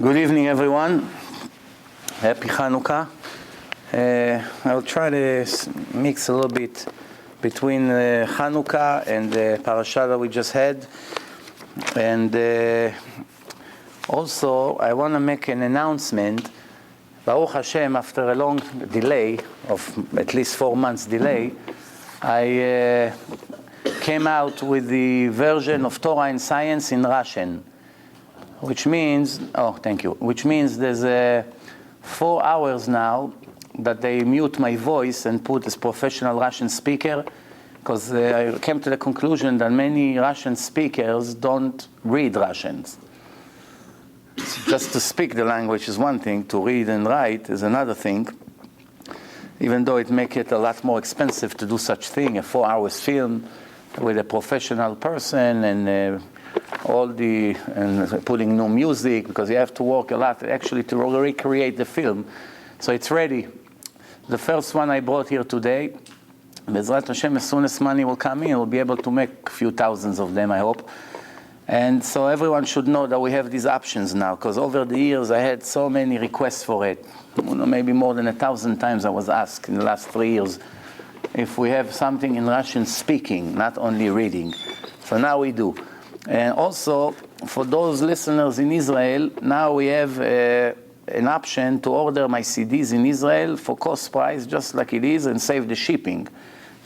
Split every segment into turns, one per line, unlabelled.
Good evening, everyone. Happy Hanukkah. I'll try to mix a little bit between Hanukkah and the Parashat that we just had. And also, I want to make an announcement. Baruch Hashem, after a long delay, of at least 4 months delay, I came out with the version of Torah and Science in Russian. Which means, which means there's 4 hours now that they mute my voice and put as professional Russian speaker, because I came to the conclusion that many Russian speakers don't read Russians. Just to speak the language is one thing, to read and write is another thing, even though it makes it a lot more expensive to do such thing, a 4 hours film with a professional person and putting new music, because you have to work a lot actually to recreate the film. So it's ready. The first one I brought here today, Mizrachi, Hashem, as soon as money will come in, we'll be able to make a few thousands of them, I hope. And so everyone should know that we have these options now, because over the years I had so many requests for it. Maybe more than 1,000 times I was asked in the last 3 years if we have something in Russian speaking, not only reading. So now we do. And also, for those listeners in Israel, now we have an option to order my CDs in Israel for cost price, just like it is, and save the shipping.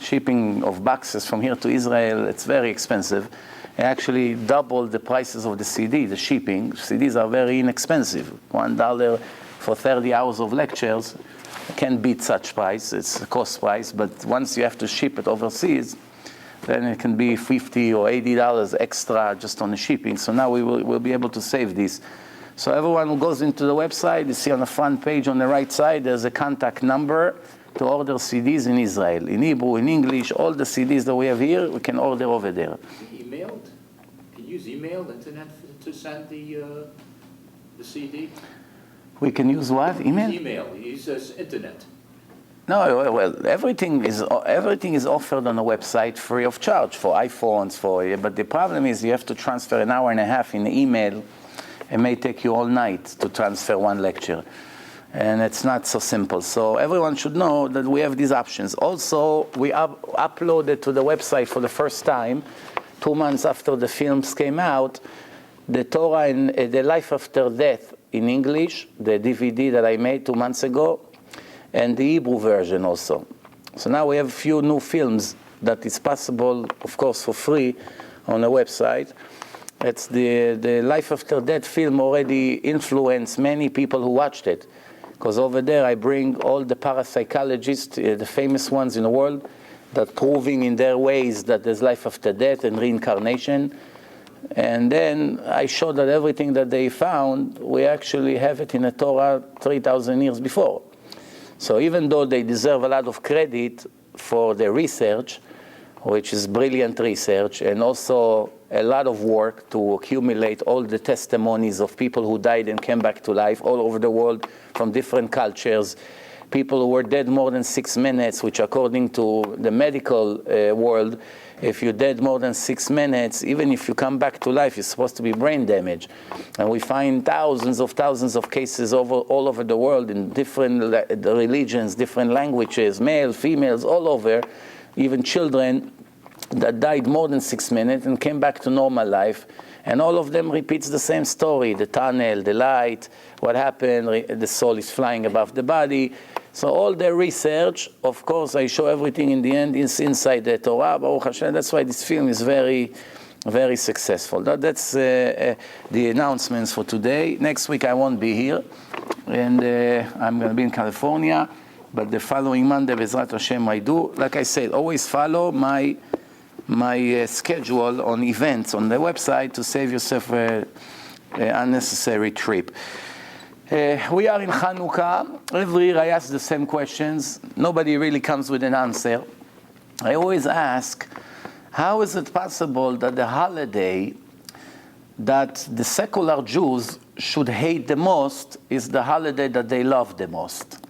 Shipping of boxes from here to Israel, it's very expensive. It actually doubled the prices of the CD, the shipping. CDs are very inexpensive. $1 for 30 hours of lectures. I can't beat such price, it's a cost price, but once you have to ship it overseas, then it can be $50 or $80 extra just on the shipping. So now we'll be able to save this. So everyone who goes into the website, you see on the front page on the right side, there's a contact number to order CDs in Israel. In Hebrew, in English, all the CDs that we have here, we can order over there.
Emailed? Can you use email, internet to send the CD?
We can use what? Email?
Email. He uses internet.
No, well, everything is offered on the website free of charge for iPhones, but the problem is you have to transfer an hour and a half in the email. It may take you all night to transfer one lecture, and it's not so simple. So everyone should know that we have these options. Also, we uploaded to the website for the first time, 2 months after the films came out, the Torah and the Life After Death in English, the DVD that I made 2 months ago, and the Hebrew version also. So now we have a few new films that is possible, of course, for free on the website. It's the Life After Death film already influenced many people who watched it, because over there I bring all the parapsychologists, the famous ones in the world, that proving in their ways that there's life after death and reincarnation. And then I show that everything that they found, we actually have it in the Torah 3,000 years before. So even though they deserve a lot of credit for their research, which is brilliant research, and also a lot of work to accumulate all the testimonies of people who died and came back to life all over the world from different cultures, people who were dead more than 6 minutes, which according to the medical world, if you're dead more than 6 minutes, even if you come back to life, you're supposed to be brain damage. And we find thousands of cases all over the world in different religions, different languages, males, females, all over, even children that died more than 6 minutes and came back to normal life. And all of them repeats the same story, the tunnel, the light, what happened, the soul is flying above the body. So all the research, of course, I show everything in the end is inside the Torah, Baruch Hashem. That's why this film is very, very successful. That's the announcements for today. Next week I won't be here, and I'm going to be in California. But the following Monday, Vayeshev Hashem, I do. Like I said, always follow my schedule on events on the website to save yourself an unnecessary trip. We are in Hanukkah. Every year I ask the same questions. Nobody really comes with an answer. I always ask, how is it possible that the holiday that the secular Jews should hate the most is the holiday that they love the most?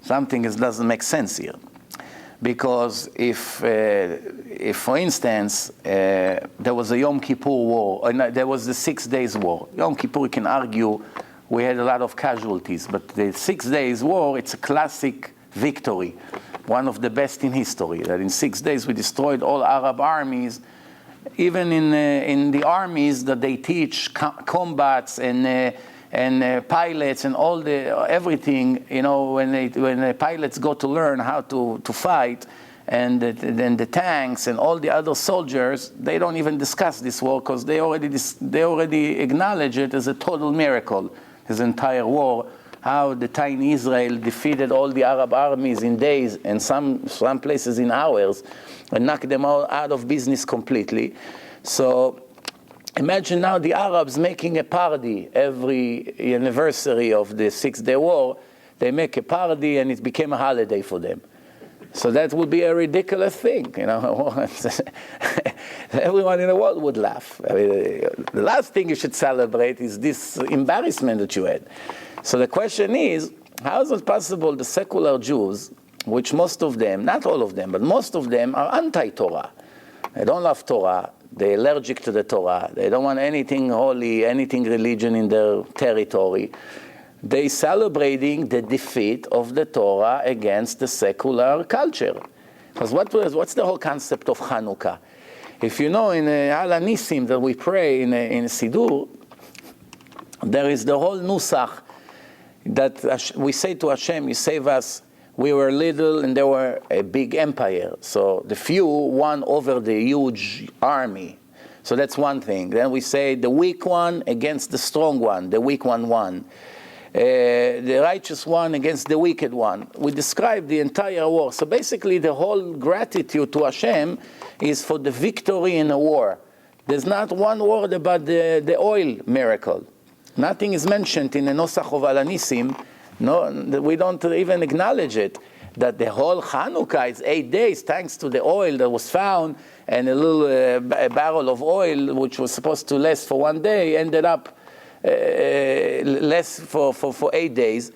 Something doesn't make sense here. Because if for instance, there was a Yom Kippur war, or there was the 6 days war, Yom Kippur, you can argue we had a lot of casualties. But the 6 Days War, it's a classic victory, one of the best in history, that in 6 days we destroyed all Arab armies, even in the armies that they teach combats and pilots and everything, when the pilots go to learn how to fight, and then the tanks and all the other soldiers, they don't even discuss this war because they already acknowledge it as a total miracle, this entire war, how the tiny Israel defeated all the Arab armies in days and some places in hours and knocked them all out of business completely. So imagine now the Arabs making a party every anniversary of the 6 Day War. They make a party and it became a holiday for them. So that would be a ridiculous thing, Everyone in the world would laugh. I mean, the last thing you should celebrate is this embarrassment that you had. So the question is, how is it possible the secular Jews, which most of them, not all of them, but most of them are anti-Torah. They don't love Torah. They're allergic to the Torah. They don't want anything holy, anything religion in their territory. They celebrating the defeat of the Torah against the secular culture. Because what's the whole concept of Hanukkah? If you know in Al Nisim that we pray in Siddur, there is the whole nusach that we say to Hashem, you save us. We were little and they were a big empire. So the few won over the huge army. So that's one thing. Then we say the weak one against the strong one. The weak one won. The righteous one against the wicked one. We describe the entire war. So basically the whole gratitude to Hashem is for the victory in a war. There's not one word about the oil miracle. Nothing is mentioned in the Nosach of Al Nisim. No, we don't even acknowledge it. That the whole Hanukkah is 8 days thanks to the oil that was found, and a little barrel of oil which was supposed to last for 1 day ended up less for 8 days.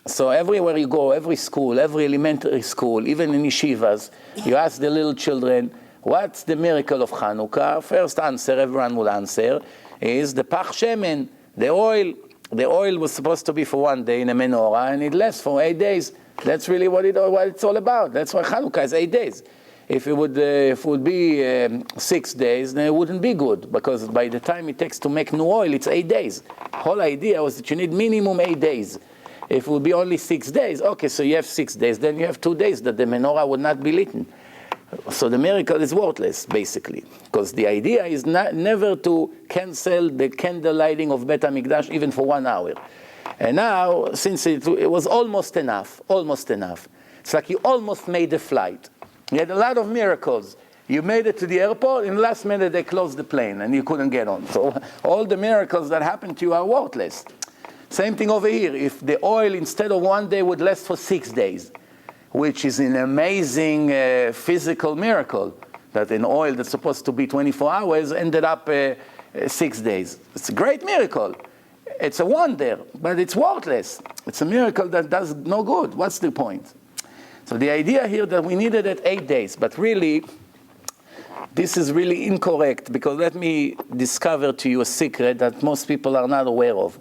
So everywhere you go, every school, every elementary school, even in yeshivas, you ask the little children, what's the miracle of Hanukkah? First answer, everyone will answer, is the pach shemen, the oil. The oil was supposed to be for 1 day in a menorah, and it lasts for 8 days. That's really what it's all about. That's why Hanukkah is 8 days. If it would be 6 days, then it wouldn't be good, because by the time it takes to make new oil, it's 8 days. Whole idea was that you need minimum 8 days. If it would be only 6 days, okay, so you have 6 days, then you have 2 days that the menorah would not be lit. So the miracle is worthless, basically, because the idea is never to cancel the candle lighting of Bet HaMikdash even for 1 hour. And now, since it was almost enough, it's like you almost made the flight. You had a lot of miracles. You made it to the airport, in the last minute they closed the plane and you couldn't get on. So all the miracles that happened to you are worthless. Same thing over here. If the oil, instead of 1 day, would last for 6 days, which is an amazing physical miracle, that an oil that's supposed to be 24 hours ended up 6 days. It's a great miracle. It's a wonder, but it's worthless. It's a miracle that does no good. What's the point? So the idea here that we needed it 8 days, but really, this is really incorrect, because let me discover to you a secret that most people are not aware of.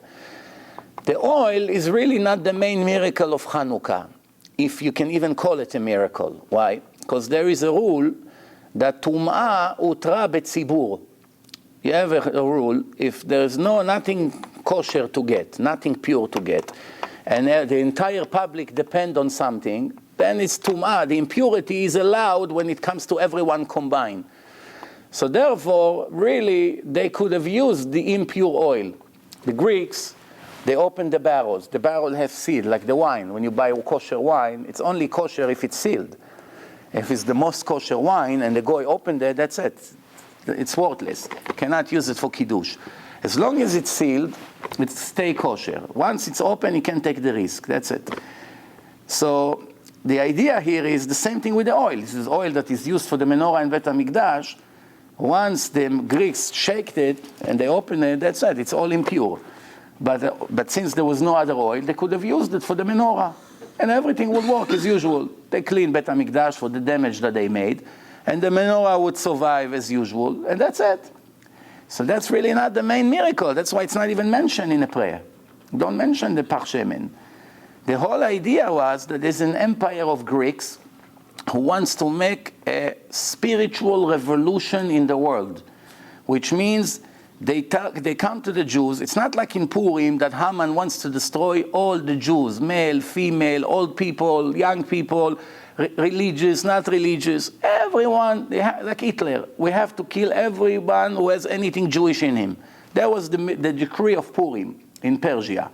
The oil is really not the main miracle of Hanukkah, if you can even call it a miracle. Why? Because there is a rule that tum'ah utra betzibur. You have a rule, if there's nothing kosher to get, nothing pure to get, and the entire public depend on something, then it's tum'ah. The impurity is allowed when it comes to everyone combined. So therefore, really, they could have used the impure oil. The Greeks, they opened the barrels. The barrel has seal, like the wine. When you buy kosher wine, it's only kosher if it's sealed. If it's the most kosher wine and the guy opened it, that's it. It's worthless. You cannot use it for kiddush. As long as it's sealed, it stays kosher. Once it's open, you can take the risk. That's it. So the idea here is the same thing with the oil. This is oil that is used for the menorah and Bet HaMikdash. Once the Greeks shaked it and they opened it, that's it. It's all impure. But since there was no other oil, they could have used it for the menorah. And everything would work as usual. They cleaned Bet HaMikdash for the damage that they made. And the menorah would survive as usual. And that's it. So that's really not the main miracle. That's why it's not even mentioned in the prayer. Don't mention the Pach Shemen. The whole idea was that there's an empire of Greeks who wants to make a spiritual revolution in the world, which means they come to the Jews. It's not like in Purim that Haman wants to destroy all the Jews, male, female, old people, young people, religious, not religious, everyone, like Hitler. We have to kill everyone who has anything Jewish in him. That was the decree of Purim in Persia,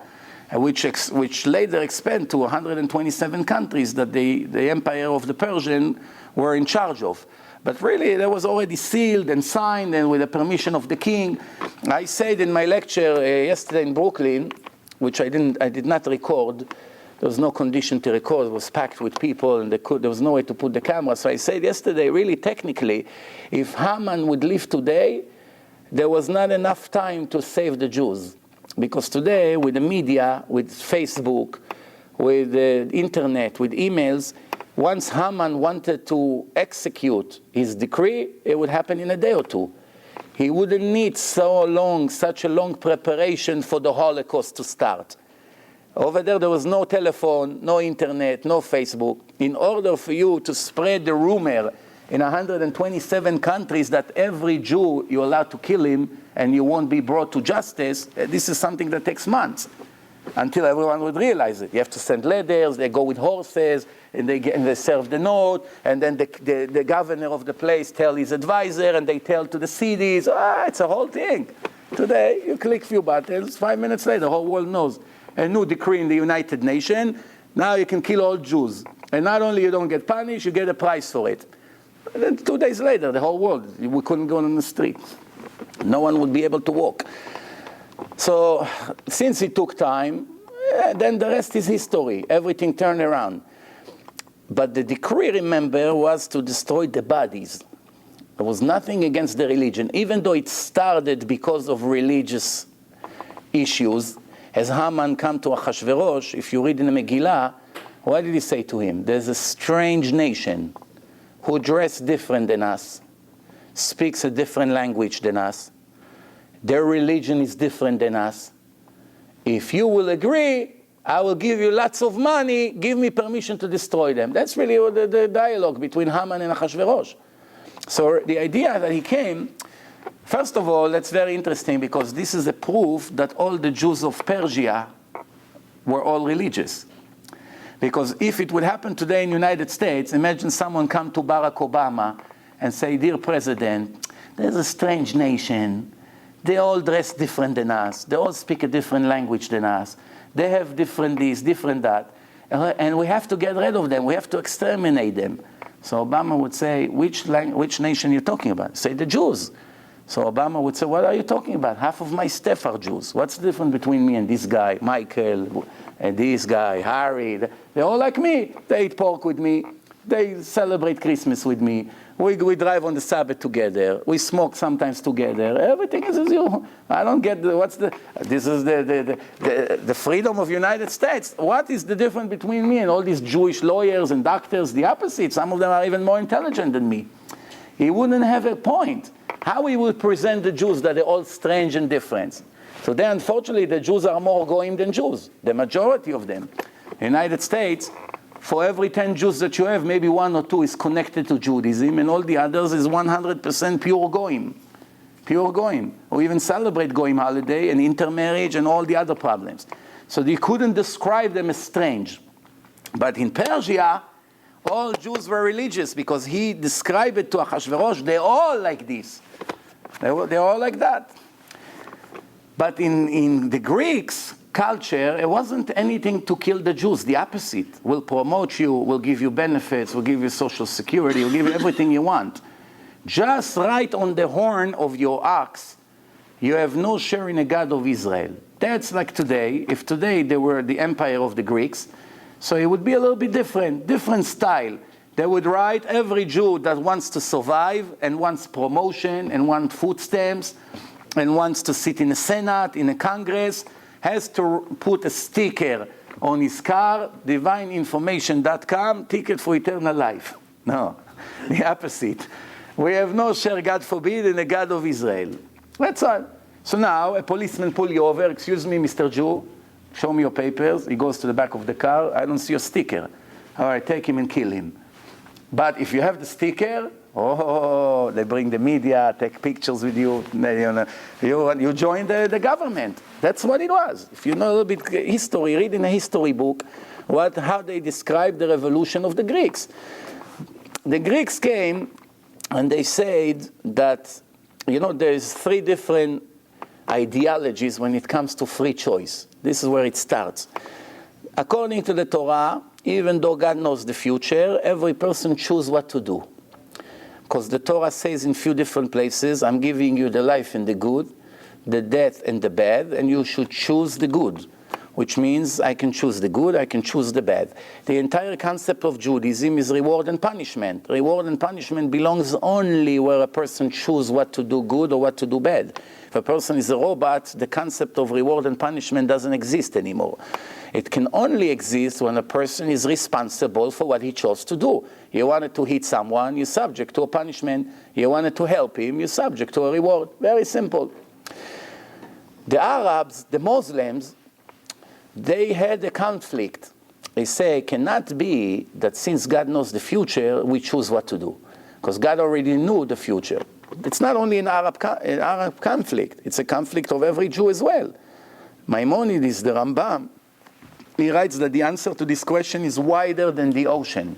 which later expanded to 127 countries that the empire of the Persian were in charge of. But really, that was already sealed and signed and with the permission of the king. I said in my lecture yesterday in Brooklyn, which I did not record. There was no condition to record. It was packed with people, and there was no way to put the camera. So I said yesterday, really technically, if Haman would live today, there was not enough time to save the Jews. Because today, with the media, with Facebook, with the internet, with emails, once Haman wanted to execute his decree, it would happen in a day or two. He wouldn't need such a long preparation for the Holocaust to start. Over there was no telephone, no internet, no Facebook. In order for you to spread the rumor in 127 countries that every Jew, you're allowed to kill him and you won't be brought to justice, this is something that takes months until everyone would realize it. You have to send letters, they go with horses, and they serve the note, and then the governor of the place tell his advisor, and they tell to the cities. It's a whole thing. Today, you click a few buttons, 5 minutes later, the whole world knows. A new decree in the United Nations, now you can kill all Jews. And not only you don't get punished, you get a prize for it. And then 2 days later, the whole world, we couldn't go on the street. No one would be able to walk. So, since it took time, then the rest is history. Everything turned around. But the decree, remember, was to destroy the bodies. There was nothing against the religion, even though it started because of religious issues. As Haman came to Achashverosh, if you read in the Megillah, what did he say to him? There's a strange nation who dress different than us, speaks a different language than us. Their religion is different than us. If you will agree, I will give you lots of money, give me permission to destroy them. That's really the dialogue between Haman and Achashverosh. So the idea that he came, first of all, that's very interesting because this is a proof that all the Jews of Persia were all religious. Because if it would happen today in the United States, imagine someone come to Barack Obama and say, "Dear President, there's a strange nation. They all dress different than us. They all speak a different language than us. They have different this, different that. And we have to get rid of them. We have to exterminate them." So Obama would say, which nation are you talking about? Say the Jews. So Obama would say, what are you talking about? Half of my staff are Jews. What's the difference between me and this guy, Michael, and this guy, Harry? They're all like me. They eat pork with me. They celebrate Christmas with me. We drive on the Sabbath together. We smoke sometimes together. Everything is as usual. I don't get this is the freedom of the United States. What is the difference between me and all these Jewish lawyers and doctors? The opposite. Some of them are even more intelligent than me. He wouldn't have a point. How he would present the Jews that they're all strange and different. So then, unfortunately, the Jews are more goyim than Jews. The majority of them. In the United States, for every 10 Jews that you have, maybe 1 or 2 is connected to Judaism, and all the others is 100% pure goyim. Pure goyim. Or even celebrate goyim holiday and intermarriage and all the other problems. So you couldn't describe them as strange. But in Persia, all Jews were religious because he described it to Achashverosh. They're all like this. They're all like that. But in the Greeks' culture, it wasn't anything to kill the Jews. The opposite. We'll promote you, we'll give you benefits, we'll give you social security, we'll give you everything you want. Just right on the horn of your ox, you have no share in the God of Israel. That's like today. If today they were the empire of the Greeks, so it would be a little bit different style. They would write every Jew that wants to survive and wants promotion and wants food stamps and wants to sit in the Senate, in the Congress, has to put a sticker on his car, divineinformation.com, ticket for eternal life. No, the opposite. We have no share, God forbid, in the God of Israel. That's all. So now a policeman pull you over, "Excuse me, Mr. Jew, Show me your papers. He goes to the back of the car. I don't see your sticker. All right, take him and kill him. But if you have the sticker, oh, they bring the media, take pictures with you. You join the government. That's what it was. If you know a little bit history, read in a history book how they describe the revolution of the Greeks. The Greeks came and they said that, there's 3 different ideologies when it comes to free choice. This is where it starts. According to the Torah, even though God knows the future, every person chooses what to do. Because the Torah says in few different places, I'm giving you the life and the good, the death and the bad, and you should choose the good. Which means I can choose the good, I can choose the bad. The entire concept of Judaism is reward and punishment. Reward and punishment belongs only where a person chooses what to do good or what to do bad. If a person is a robot, the concept of reward and punishment doesn't exist anymore. It can only exist when a person is responsible for what he chose to do. You wanted to hit someone, you're subject to a punishment. You wanted to help him, you're subject to a reward. Very simple. The Arabs, the Muslims, they had a conflict. They say it cannot be that since God knows the future, we choose what to do. Because God already knew the future. It's not only an Arab conflict, it's a conflict of every Jew as well. Maimonides, the Rambam, he writes that the answer to this question is wider than the ocean,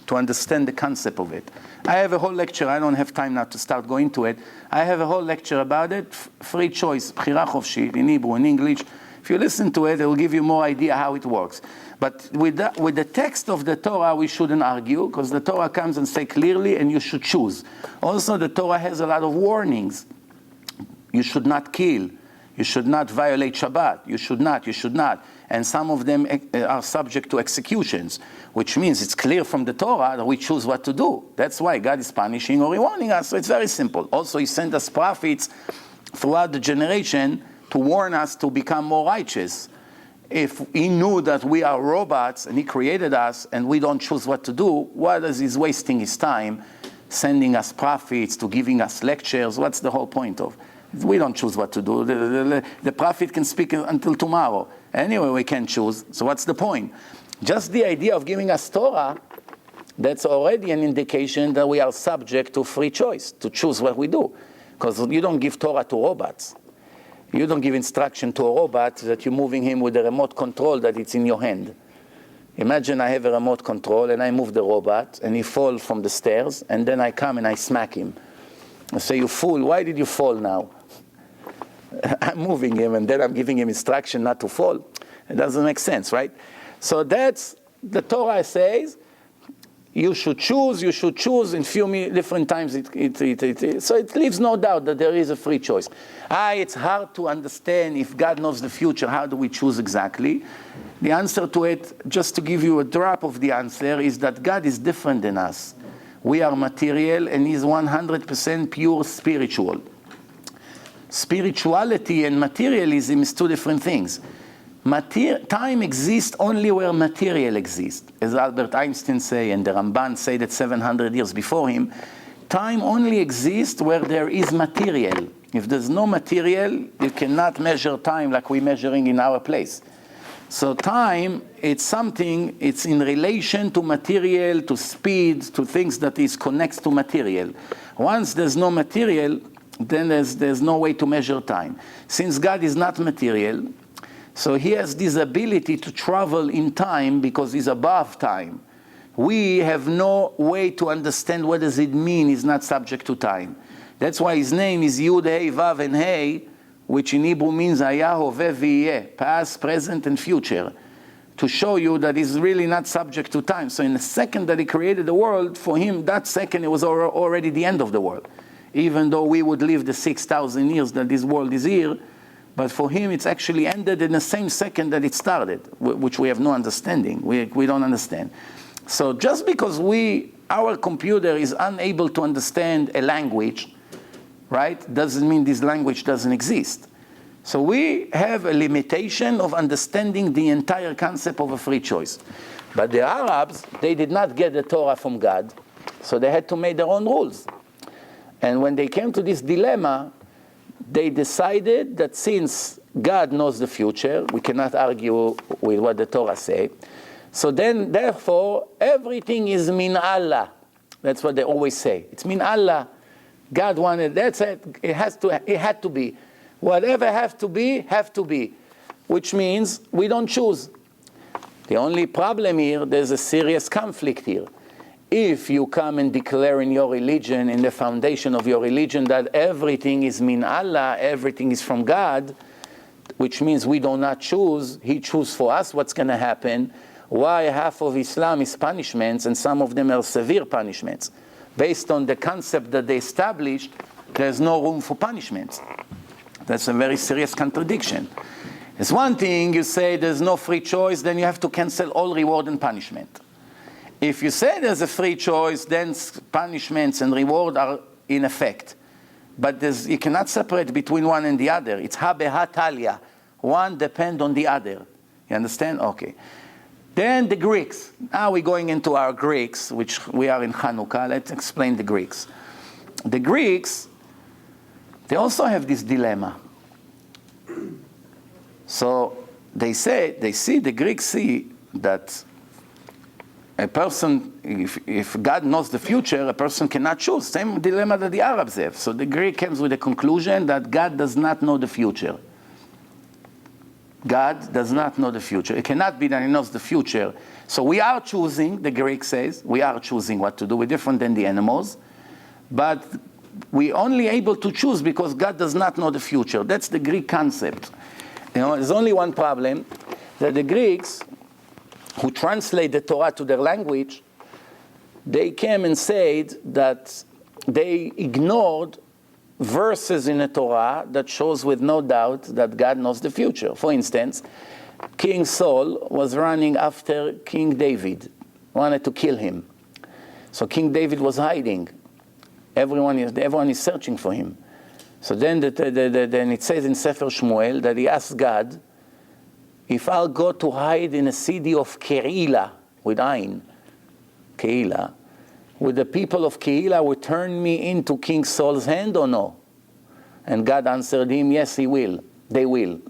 to understand the concept of it. I have a whole lecture, I don't have time now to start going to it. I have a whole lecture about it, free choice, bchira chofshit, in Hebrew, in English. If you listen to it, it will give you more idea how it works. But with the text of the Torah, we shouldn't argue, because the Torah comes and say clearly, and you should choose. Also, the Torah has a lot of warnings. You should not kill. You should not violate Shabbat. You should not. And some of them are subject to executions, which means it's clear from the Torah that we choose what to do. That's why God is punishing or rewarding us. So it's very simple. Also, He sent us prophets throughout the generation to warn us to become more righteous. If He knew that we are robots and He created us and we don't choose what to do, why does He wasting His time sending us prophets, to giving us lectures? What's the whole point of? We don't choose what to do. The prophet can speak until tomorrow. Anyway, we can't choose. So what's the point? Just the idea of giving us Torah, that's already an indication that we are subject to free choice, to choose what we do. Because you don't give Torah to robots. You don't give instruction to a robot that you're moving him with a remote control that it's in your hand. Imagine I have a remote control and I move the robot and he falls from the stairs and then I come and I smack him. I say, you fool, why did you fall now? I'm moving him and then I'm giving him instruction not to fall. It doesn't make sense, right? So that's, the Torah says, you should choose in few different times. So it leaves no doubt that there is a free choice. It's hard to understand if God knows the future, how do we choose exactly? The answer to it, just to give you a drop of the answer, is that God is different than us. We are material and He's 100% pure spiritual. Spirituality and materialism is 2 different things. Time exists only where material exists. As Albert Einstein say, and the Ramban say that 700 years before him, time only exists where there is material. If there's no material, you cannot measure time like we're measuring in our place. So time, it's something, it's in relation to material, to speed, to things that is connects to material. Once there's no material, then there's no way to measure time. Since God is not material, so He has this ability to travel in time because He's above time. We have no way to understand what does it mean He's not subject to time. That's why His name is Yud, Hey, Vav, and Hey, which in Hebrew means Hayah, Hoveh, V'yeh, past, present, and future, to show you that He's really not subject to time. So in the second that He created the world, for Him, that second, it was already the end of the world. Even though we would live the 6,000 years that this world is here, but for Him, it's actually ended in the same second that it started, which we have no understanding. We don't understand. So just because our computer is unable to understand a language, right, doesn't mean this language doesn't exist. So we have a limitation of understanding the entire concept of a free choice. But the Arabs, they did not get the Torah from God, so they had to make their own rules. And when they came to this dilemma, they decided that since God knows the future. We cannot argue with what the Torah say. So then, therefore, everything is min Allah. That's what they always say. It's min Allah. God wanted, that's it. It had to be. Whatever have to be. Which means we don't choose. The only problem here, there's a serious conflict here. If you come and declare in your religion, in the foundation of your religion, that everything is min Allah, everything is from God, which means we do not choose, He chooses for us what's going to happen. Why half of Islam is punishments and some of them are severe punishments? Based on the concept that they established, there's no room for punishments. That's a very serious contradiction. It's one thing, you say there's no free choice, then you have to cancel all reward and punishment. If you say there's a free choice, then punishments and reward are in effect. But you cannot separate between one and the other. It's ha beha talia. One depends on the other. You understand? Okay. Then the Greeks. Now we're going into our Greeks, which we are in Hanukkah. Let's explain the Greeks. The Greeks, they also have this dilemma. So the Greeks see that a person, if God knows the future, a person cannot choose. Same dilemma that the Arabs have. So the Greek comes with the conclusion that God does not know the future. God does not know the future. It cannot be that He knows the future. So we are choosing, the Greek says, we are choosing what to do. We're different than the animals. But we're only able to choose because God does not know the future. That's the Greek concept. There's only one problem, that the Greeks, who translate the Torah to their language, they came and said that they ignored verses in the Torah that shows with no doubt that God knows the future. For instance, King Saul was running after King David, wanted to kill him. So King David was hiding. Everyone is searching for him. So then it says in Sefer Shmuel that he asked God, if I'll go to hide in a city of Keilah, with Ain, Keilah, would the people of Keilah would turn me into King Saul's hand or no? And God answered him, yes, He will. They will.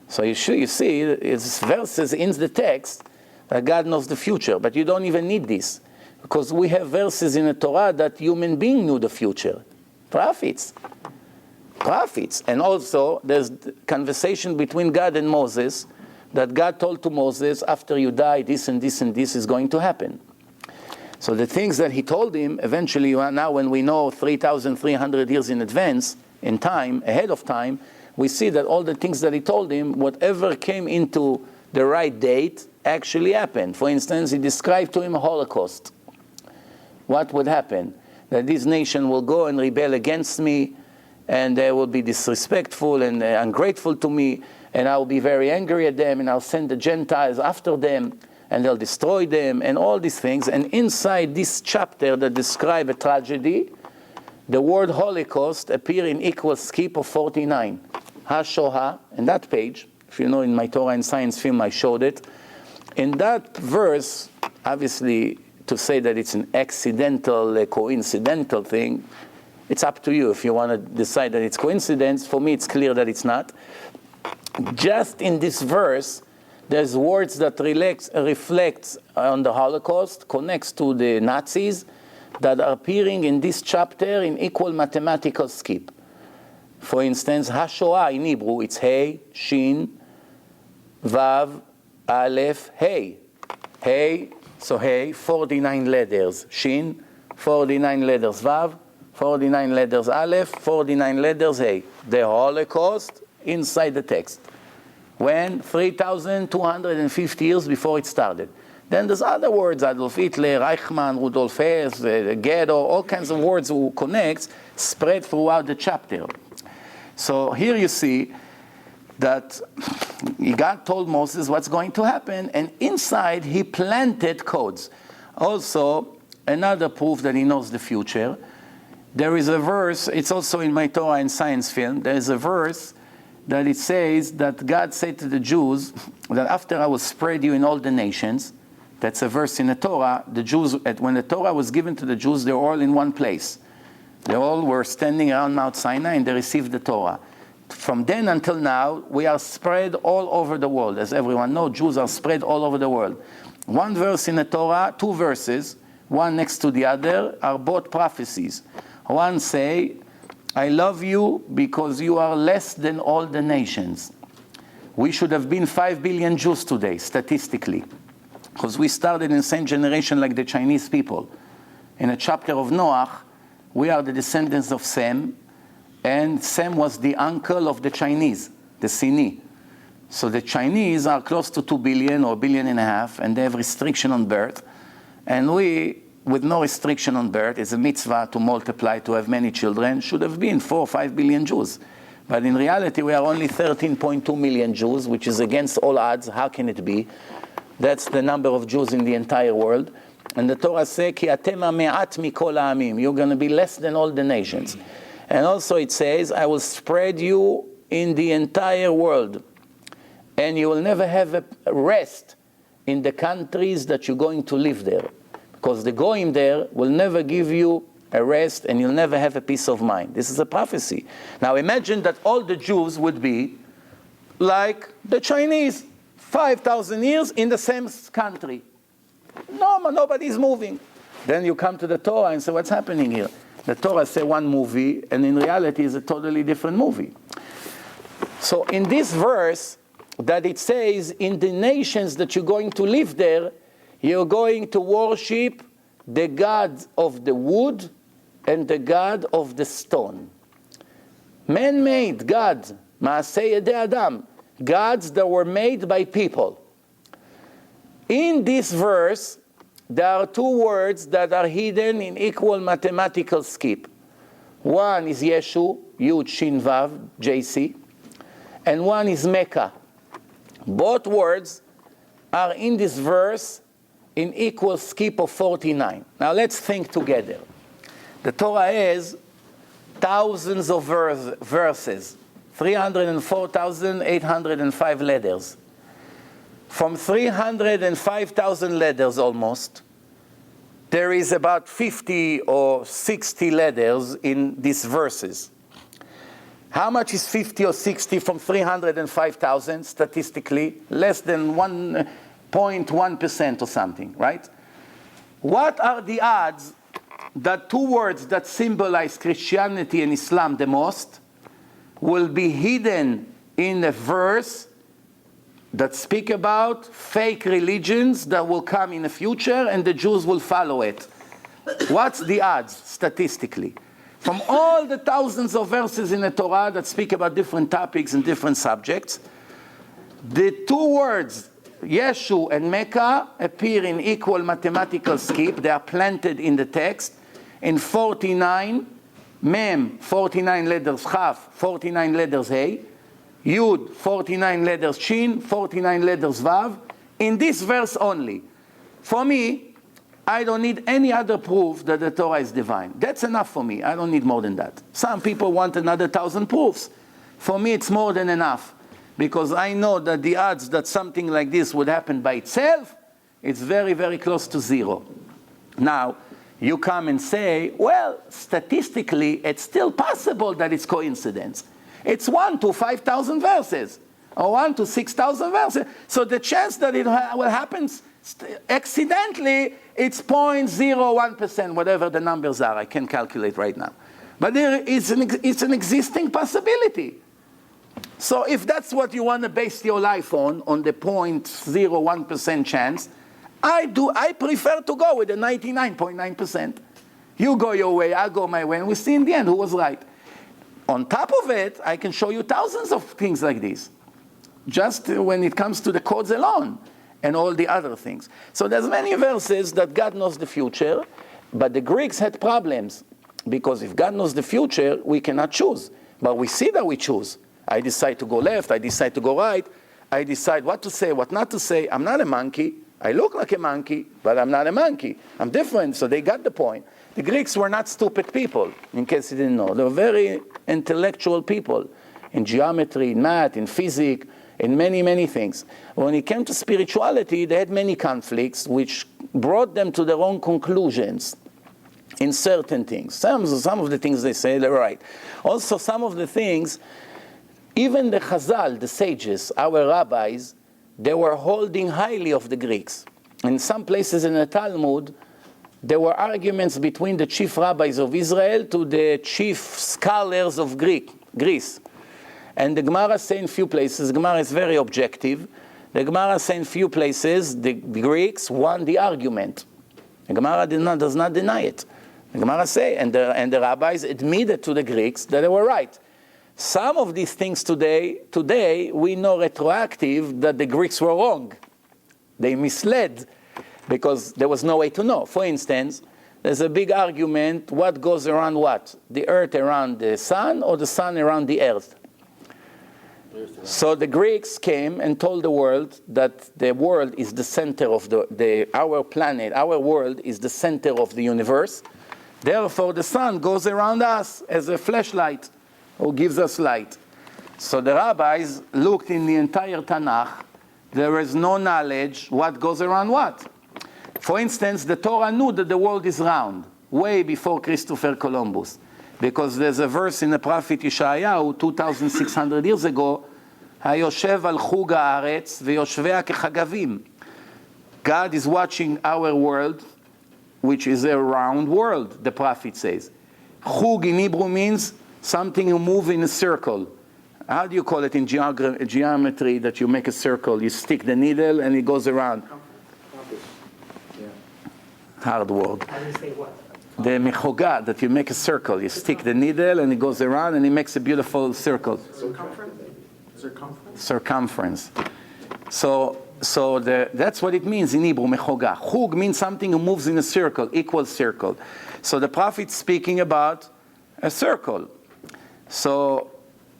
So you see, it's verses in the text that God knows the future, but you don't even need this, because we have verses in the Torah that human beings knew the future. Prophets. And also, there's conversation between God and Moses, that God told to Moses, after you die, this and this and this is going to happen. So the things that He told him, eventually, now when we know 3,300 years in advance, in time, ahead of time, we see that all the things that He told him, whatever came into the right date, actually happened. For instance, He described to him a Holocaust. What would happen? That this nation will go and rebel against me, and they will be disrespectful and ungrateful to me, and I will be very angry at them, and I'll send the Gentiles after them, and they'll destroy them, and all these things. And inside this chapter that describes a tragedy, the word Holocaust appears in equal skip of 49. HaShoah, in that page, if you know in my Torah and Science film I showed it, in that verse, obviously to say that it's an accidental, coincidental thing, it's up to you if you want to decide that it's coincidence. For me, it's clear that it's not. Just in this verse, there's words that reflects on the Holocaust, connects to the Nazis, that are appearing in this chapter in equal mathematical skip. For instance, HaShoah in Hebrew, it's Hey, Shin, Vav, Aleph, Hey. Hey, so Hey, 49 letters. Shin, 49 letters. Vav, 49 letters. Aleph, 49 letters. Hey. The Holocaust inside the text. When? 3,250 years before it started. Then there's other words, Adolf Hitler, Eichmann, Rudolf Hess, Ghetto, all kinds of words who connects, spread throughout the chapter. So here you see that God told Moses what's going to happen, and inside He planted codes. Also, another proof that He knows the future. There is a verse, it's also in my Torah and Science film, there is a verse that it says that God said to the Jews that after I will spread you in all the nations, that's a verse in the Torah, the Jews, when the Torah was given to the Jews, they were all in one place. They all were standing around Mount Sinai and they received the Torah. From then until now, we are spread all over the world. As everyone knows, Jews are spread all over the world. One verse in the Torah, two verses, one next to the other, are both prophecies. One say, I love you because you are less than all the nations. We should have been 5 billion Jews today, statistically, because we started in the same generation like the Chinese people. In a chapter of Noah, we are the descendants of Sem, and Sem was the uncle of the Chinese, the Sini. So the Chinese are close to 2 billion or 1.5 billion, and they have restriction on birth. And we, with no restriction on birth, it's a mitzvah to multiply, to have many children, should have been 4 or 5 billion Jews. But in reality, we are only 13.2 million Jews, which is against all odds. How can it be? That's the number of Jews in the entire world. And the Torah says, Ki atem me'at mikol ha'amim. You're going to be less than all the nations. And also it says, I will spread you in the entire world. And you will never have a rest in the countries that you're going to live there. Because the goyim there will never give you a rest, and you'll never have a peace of mind. This is a prophecy. Now imagine that all the Jews would be like the Chinese, 5,000 years in the same country. No, nobody's moving. Then you come to the Torah and say, what's happening here? The Torah says one movie, and in reality it's a totally different movie. So in this verse, that it says, in the nations that you're going to live there, you're going to worship the God of the wood and the God of the stone. Man-made God, Maaseh Yedei Adam, gods that were made by people. In this verse, there are two words that are hidden in equal mathematical skip. One is Yeshu, Yud, Shin, Vav, JC, and one is Mecca. Both words are in this verse in equal skip of 49. Now let's think together. The Torah has thousands of verses, 304,805 letters. From 305,000 letters almost, there is about 50 or 60 letters in these verses. How much is 50 or 60 from 305,000 statistically? Less than 1.1% or something, right? What are the odds that two words that symbolize Christianity and Islam the most will be hidden in a verse that speak about fake religions that will come in the future and the Jews will follow it? What's the odds statistically? From all the thousands of verses in the Torah that speak about different topics and different subjects, the two words, Yeshu and Mecca, appear in equal mathematical skip. They are planted in the text in 49, Mem, 49 letters Chaf, 49 letters Hey, Yud, 49 letters Shin, 49 letters Vav, in this verse only. For me, I don't need any other proof that the Torah is divine. That's enough for me. I don't need more than that. Some people want another 1,000 proofs. For me, it's more than enough, because I know that the odds that something like this would happen by itself, it's very, very close to zero. Now, you come and say, well, statistically, it's still possible that it's coincidence. It's 1 to 5,000 verses, or 1 to 6,000 verses. So the chance that it will happen accidentally, it's 0.01%, whatever the numbers are. I can't calculate right now. But it's an existing possibility. So if that's what you want to base your life on the 0.01% chance, I prefer to go with the 99.9%. You go your way, I go my way, and we see in the end who was right. On top of it, I can show you thousands of things like this, just when it comes to the codes alone and all the other things. So there's many verses that God knows the future, but the Greeks had problems, because if God knows the future, we cannot choose. But we see that we choose. I decide to go left, I decide to go right, I decide what to say, what not to say. I'm not a monkey. I look like a monkey, but I'm not a monkey. I'm different, so they got the point. The Greeks were not stupid people, in case you didn't know. They were very intellectual people in geometry, in math, in physics, in many, many things. When it came to spirituality, they had many conflicts which brought them to their own conclusions in certain things. Some of the things they say, they're right. Also, some of the things Even the Chazal, the sages, our rabbis, they were holding highly of the Greeks. In some places in the Talmud, there were arguments between the chief rabbis of Israel to the chief scholars of Greece. And the Gemara say in few places, the Gemara is very objective, the Gemara say in few places, the Greeks won the argument. The Gemara does not deny it. The Gemara say, and the rabbis admitted to the Greeks that they were right. Some of these things today we know retroactive that the Greeks were wrong. They misled because there was no way to know. For instance, there's a big argument, what goes around what? The earth around the sun or the sun around the earth? So the Greeks came and told the world that the world is the center of our planet, our world is the center of the universe. Therefore, the sun goes around us as a flashlight who gives us light. So the rabbis looked in the entire Tanakh. There is no knowledge what goes around what. For instance, the Torah knew that the world is round way before Christopher Columbus. Because there's a verse in the prophet Yeshayahu 2,600 years ago, Hayoshev al chug haaretz veyoshvea kechagavim. God is watching our world, which is a round world, the prophet says. Chug in Hebrew means something you move in a circle. How do you call it in geometry that you make a circle? You stick the needle and it goes around.
Yeah.
Hard word.
How do you say what?
The mechoga, that you make a circle. You stick the needle and it goes around and it makes a beautiful circle. Circumference. So that's what it means in Hebrew, mechoga. Chug means something that moves in a circle, equal circle. So the prophet's speaking about a circle. So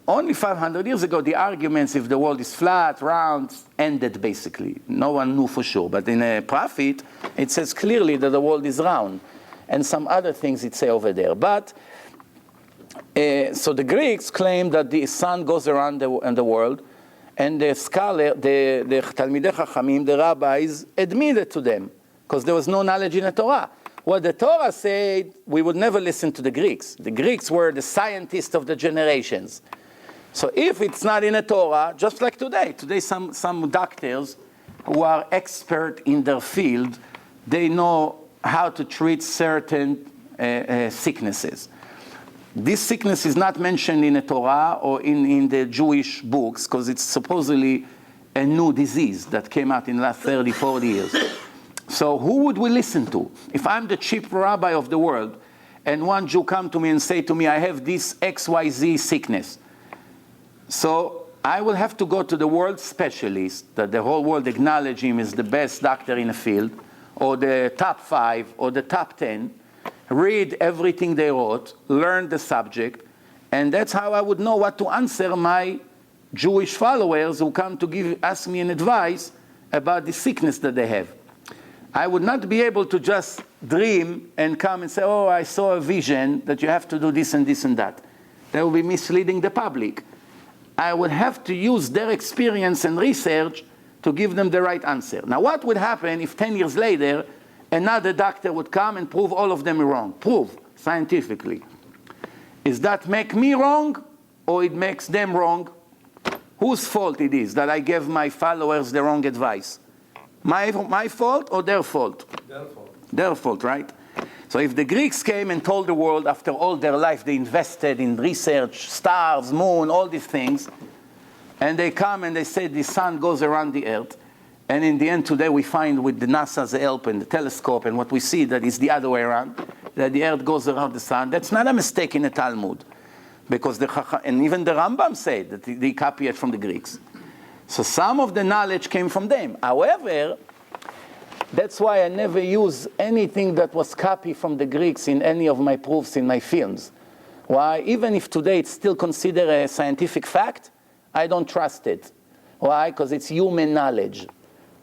only 500 years ago, the arguments if the world is flat, round, ended basically. No one knew for sure. But in a prophet, it says clearly that the world is round. And some other things it say over there. But, so the Greeks claim that the sun goes around the world, and the scholar, the Talmidei Chachamim, the rabbis, admitted to them, because there was no knowledge in the Torah. What the Torah said, we would never listen to the Greeks. The Greeks were the scientists of the generations. So if it's not in the Torah, just like today some doctors who are expert in their field, they know how to treat certain sicknesses. This sickness is not mentioned in the Torah or in the Jewish books because it's supposedly a new disease that came out in the last 30, 40 years. So who would we listen to? If I'm the chief rabbi of the world and one Jew come to me and say to me, I have this XYZ sickness. So I will have to go to the world specialist that the whole world acknowledge him as the best doctor in the field, or the top 5, or the top 10, read everything they wrote, learn the subject, and that's how I would know what to answer my Jewish followers who come to ask me an advice about the sickness that they have. I would not be able to just dream and come and say, oh, I saw a vision that you have to do this and this and that. That would be misleading the public. I would have to use their experience and research to give them the right answer. Now, what would happen if 10 years later, another doctor would come and prove all of them wrong? Prove, scientifically. Is that make me wrong, or it makes them wrong? Whose fault it is that I gave my followers the wrong advice? My fault or their fault?
Their fault.
Their fault, right? So if the Greeks came and told the world after all their life they invested in research, stars, moon, all these things, and they come and they say the sun goes around the earth, and in the end today we find with the NASA's help and the telescope and what we see that is the other way around, that the earth goes around the sun, that's not a mistake in the Talmud. Because and even the Rambam said that they copy it from the Greeks. So some of the knowledge came from them. However, that's why I never use anything that was copied from the Greeks in any of my proofs in my films. Why? Even if today it's still considered a scientific fact, I don't trust it. Why? Because it's human knowledge.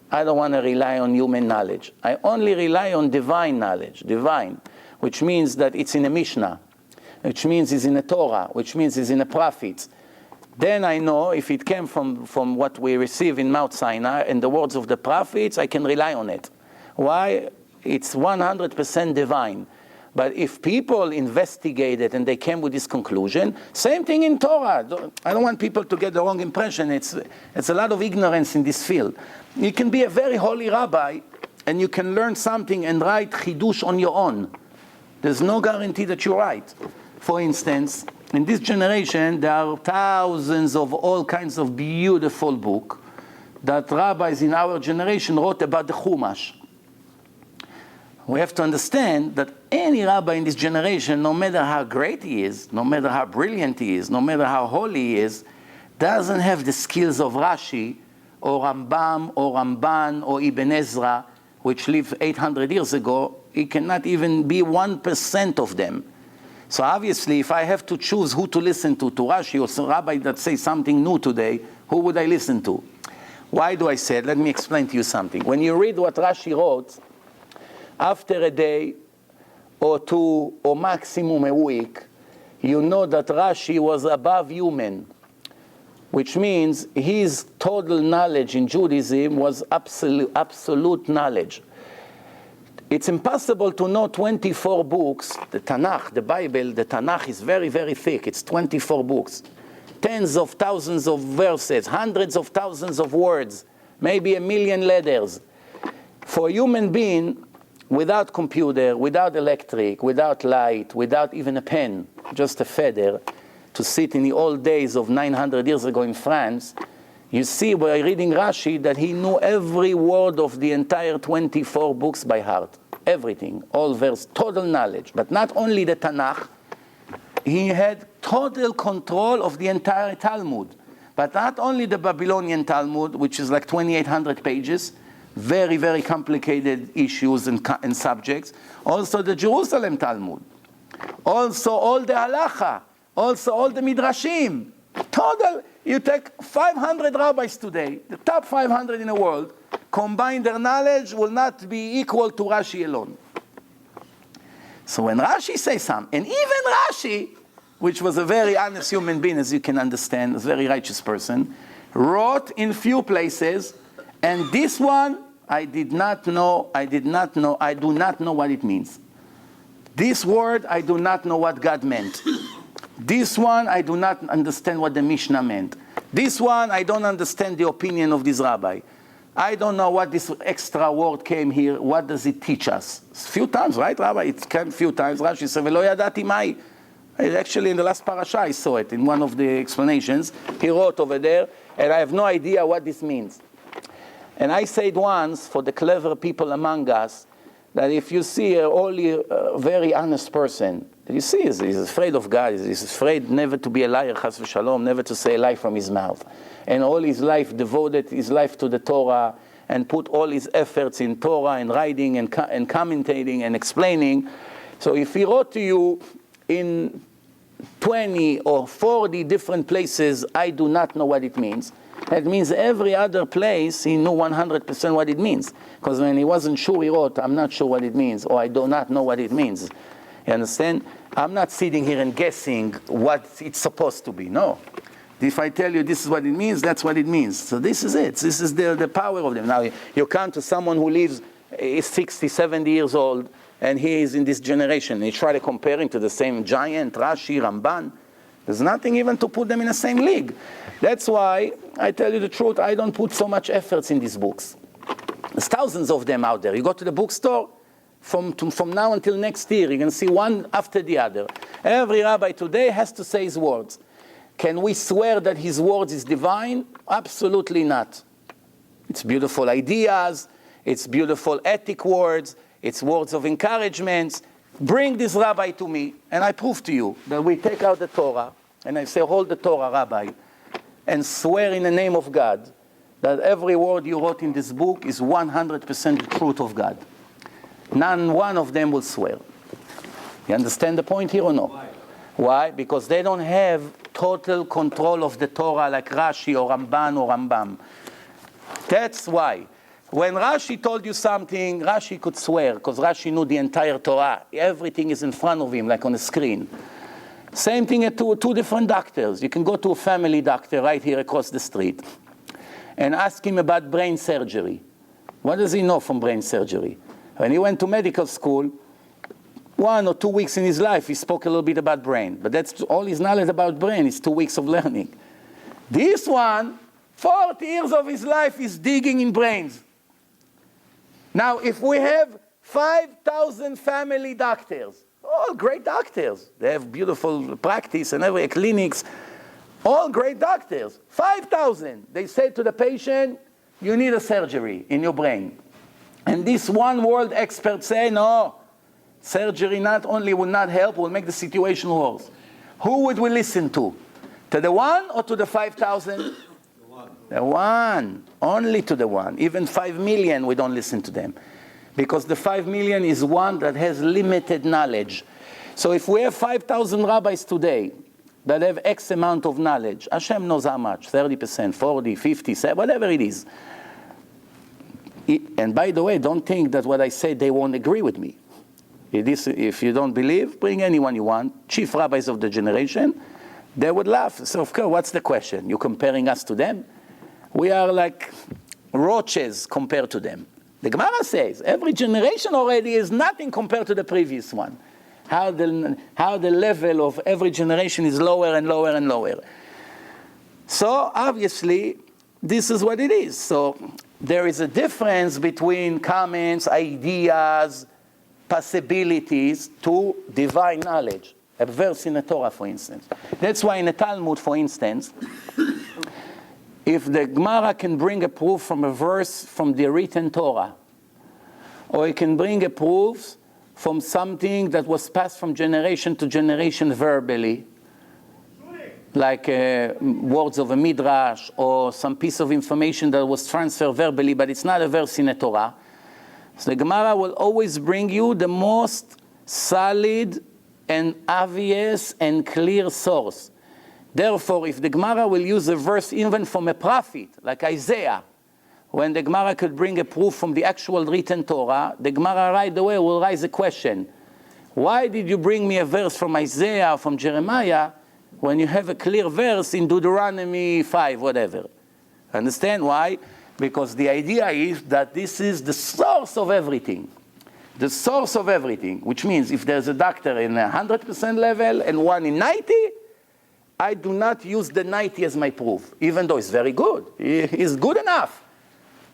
I don't want to rely on human knowledge. I only rely on divine knowledge, divine, which means that it's in a Mishnah, which means it's in a Torah, which means it's in a prophets. Then I know if it came from what we receive in Mount Sinai and the words of the prophets, I can rely on it. Why? It's 100% divine. But if people investigated and they came with this conclusion, same thing in Torah. I don't want people to get the wrong impression. It's a lot of ignorance in this field. You can be a very holy rabbi and you can learn something and write chidush on your own. There's no guarantee that you're right. For instance, in this generation, there are thousands of all kinds of beautiful books that rabbis in our generation wrote about the Chumash. We have to understand that any rabbi in this generation, no matter how great he is, no matter how brilliant he is, no matter how holy he is, doesn't have the skills of Rashi or Rambam or Ramban or Ibn Ezra, which lived 800 years ago. He cannot even be 1% of them. So obviously, if I have to choose who to listen to Rashi or some rabbi that says something new today, who would I listen to? Why do I say it? Let me explain to you something. When you read what Rashi wrote, after a day or two or maximum a week, you know that Rashi was above human, which means his total knowledge in Judaism was absolute knowledge. It's impossible to know 24 books. The Tanakh, the Bible, the Tanakh is very, very thick. It's 24 books. Tens of thousands of verses, hundreds of thousands of words, maybe 1 million letters. For a human being, without computer, without electric, without light, without even a pen, just a feather, to sit in the old days of 900 years ago in France, you see by reading Rashi that he knew every word of the entire 24 books by heart. Everything, all verse, total knowledge. But not only the Tanakh, he had total control of the entire Talmud. But not only the Babylonian Talmud, which is like 2,800 pages, very, very complicated issues and subjects. Also the Jerusalem Talmud. Also all the Halacha. Also all the Midrashim. Total, you take 500 rabbis today, the top 500 in the world, combine their knowledge will not be equal to Rashi alone. So when Rashi says something, and even Rashi, which was a very honest human being, as you can understand, a very righteous person, wrote in few places, and this one, I do not know what it means. This word, I do not know what God meant. This one, I do not understand what the Mishnah meant. This one, I don't understand the opinion of this rabbi. I don't know what this extra word came here. What does it teach us? A few times, right, Rabbi? It came a few times. Rashi said, "Velo yadati mai." Actually, in the last parasha, I saw it in one of the explanations. He wrote over there, and I have no idea what this means. And I said once, for the clever people among us, that if you see only a very honest person, you see he's afraid of God, he's afraid never to be a liar, chas v'shalom, never to say a lie from his mouth. And all his life devoted his life to the Torah and put all his efforts in Torah and writing and commentating and explaining. So if he wrote to you in 20 or 40 different places, I do not know what it means. That means every other place he knew 100% what it means. Because when he wasn't sure, he wrote, I'm not sure what it means, or I do not know what it means. You understand? I'm not sitting here and guessing what it's supposed to be. No. If I tell you this is what it means, that's what it means. So this is it. This is the power of them. Now, you come to someone who lives, is 60, 70 years old, and he is in this generation. And you try to compare him to the same giant, Rashi, Ramban. There's nothing even to put them in the same league. That's why, I tell you the truth, I don't put so much efforts in these books. There's thousands of them out there. You go to the bookstore, from now until next year, you're going to see one after the other. Every rabbi today has to say his words. Can we swear that his words is divine? Absolutely not. It's beautiful ideas, it's beautiful ethic words, it's words of encouragement. Bring this rabbi to me, and I prove to you that we take out the Torah, and I say, hold the Torah, Rabbi, and swear in the name of God that every word you wrote in this book is 100% the truth of God. None one of them will swear. You understand the point here or no? Why? Because they don't have total control of the Torah like Rashi or Ramban or Rambam. That's why. When Rashi told you something, Rashi could swear, because Rashi knew the entire Torah. Everything is in front of him, like on a screen. Same thing at two different doctors. You can go to a family doctor right here across the street and ask him about brain surgery. What does he know from brain surgery? When he went to medical school, 1 or 2 weeks in his life, he spoke a little bit about brain. But that's all his knowledge about brain is 2 weeks of learning. This one, 40 years of his life is digging in brains. Now, if we have 5,000 family doctors, all great doctors, they have beautiful practice and every clinics, all great doctors, 5,000. They say to the patient, you need a surgery in your brain. And this one world expert say, no, surgery not only will not help, will make the situation worse. Who would we listen to? To the one or to the 5,000? The one. The one. Only to the one. Even 5 million, we don't listen to them. Because the 5 million is one that has limited knowledge. So if we have 5,000 rabbis today that have X amount of knowledge, Hashem knows how much, 30%, 40, 50, whatever it is. And by the way, don't think that what I say, they won't agree with me. If you don't believe, bring anyone you want, chief rabbis of the generation, they would laugh. So of course, what's the question? You're comparing us to them? We are like roaches compared to them. The Gemara says, every generation already is nothing compared to the previous one. How the level of every generation is lower and lower and lower. So obviously, this is what it is. So there is a difference between comments, ideas, possibilities to divine knowledge. A verse in the Torah, for instance. That's why in the Talmud, for instance, if the Gemara can bring a proof from a verse from the written Torah, or it can bring a proof from something that was passed from generation to generation verbally, like words of a midrash, or some piece of information that was transferred verbally, but it's not a verse in the Torah. So the Gemara will always bring you the most solid and obvious and clear source. Therefore, if the Gemara will use a verse even from a prophet, like Isaiah, when the Gemara could bring a proof from the actual written Torah, the Gemara right away will raise a question. Why did you bring me a verse from Isaiah or from Jeremiah when you have a clear verse in Deuteronomy 5, whatever? Understand why? Because the idea is that this is the source of everything. The source of everything, which means if there's a doctor in 100% level and one in 90, I do not use the 90 as my proof, even though it's very good. It's good enough.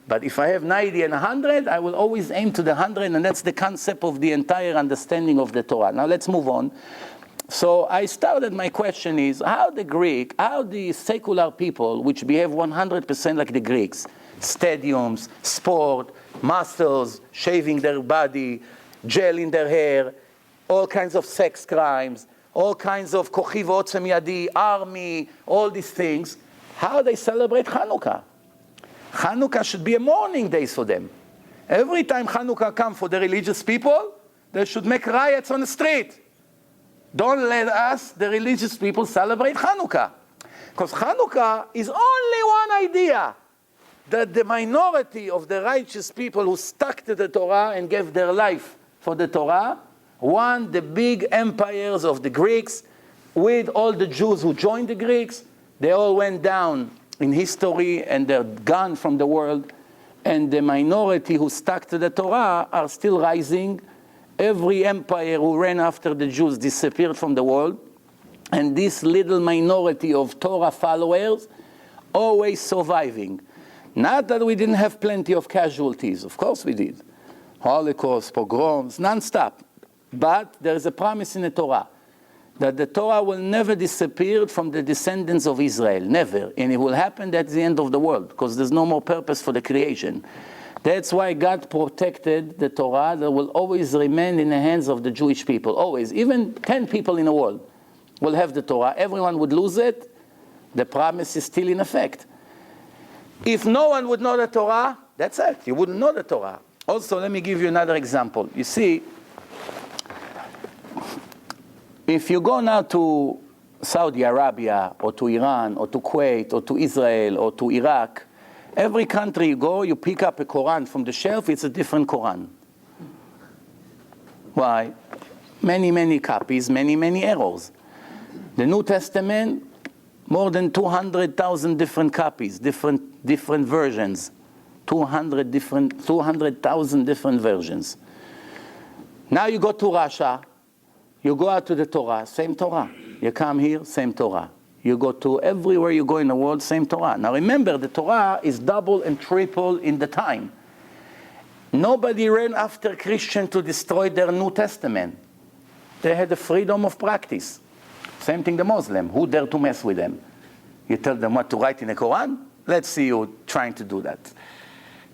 But if I have 90 and 100, I will always aim to the 100, and that's the concept of the entire understanding of the Torah. Now let's move on. So I started, my question is, how the secular people, which behave 100% like the Greeks, stadiums, sport, muscles, shaving their body, gel in their hair, all kinds of sex crimes, all kinds of kochi v'otzem yadi, army, all these things, how they celebrate Hanukkah. Hanukkah should be a mourning day for them. Every time Hanukkah comes for the religious people, they should make riots on the street. Don't let us, the religious people, celebrate Hanukkah. Because Hanukkah is only one idea, that the minority of the righteous people who stuck to the Torah and gave their life for the Torah, won the big empires of the Greeks, with all the Jews who joined the Greeks. They all went down in history and they're gone from the world. And the minority who stuck to the Torah are still rising. Every empire who ran after the Jews disappeared from the world. And this little minority of Torah followers always surviving. Not that we didn't have plenty of casualties. Of course we did. Holocaust, pogroms, non-stop. But there is a promise in the Torah that the Torah will never disappear from the descendants of Israel. Never. And it will happen at the end of the world, because there's no more purpose for the creation. That's why God protected the Torah that will always remain in the hands of the Jewish people. Always. Even 10 people in the world will have the Torah. Everyone would lose it. The promise is still in effect. If no one would know the Torah, that's it. You wouldn't know the Torah. Also, let me give you another example. You see, if you go now to Saudi Arabia, or to Iran, or to Kuwait, or to Israel, or to Iraq, every country you go, you pick up a Quran from the shelf, it's a different Quran. Why? Many, many copies, many, many errors. The New Testament, more than 200,000 different copies, different versions. 200,000 different versions. Now you go to Russia, You go out to the Torah, same Torah. You come here, same Torah. You go to everywhere you go in the world, same Torah. Now remember, the Torah is double and triple in the time. Nobody ran after Christians to destroy their New Testament. They had the freedom of practice. Same thing the Muslim. Who dare to mess with them? You tell them what to write in the Quran? Let's see you trying to do that.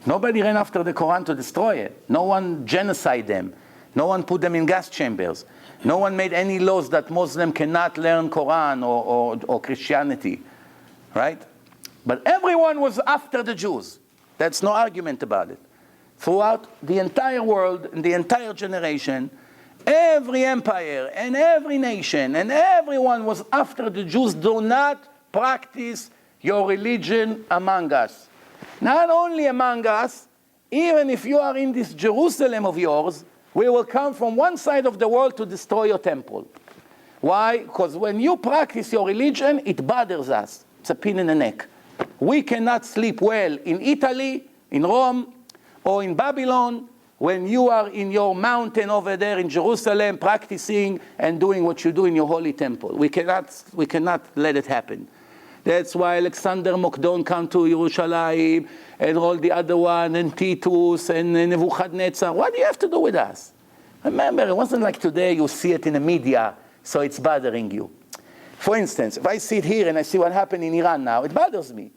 Nobody ran after the Quran to destroy it. No one genocided them. No one put them in gas chambers. No one made any laws that Muslim cannot learn Quran or Christianity. Right? But everyone was after the Jews. That's no argument about it. Throughout the entire world, in the entire generation, every empire and every nation and everyone was after the Jews. Do not practice your religion among us. Not only among us, even if you are in this Jerusalem of yours, we will come from one side of the world to destroy your temple. Why? Because when you practice your religion, it bothers us. It's a pain in the neck. We cannot sleep well in Italy, in Rome, or in Babylon, when you are in your mountain over there in Jerusalem, practicing and doing what you do in your holy temple. We cannot let it happen. That's why Alexander Mokdon came to Yerushalayim, and all the other one, and Titus, and Nebuchadnezzar. What do you have to do with us? Remember, it wasn't like today you see it in the media, so it's bothering you. For instance, if I sit here and I see what happened in Iran now, it bothers me.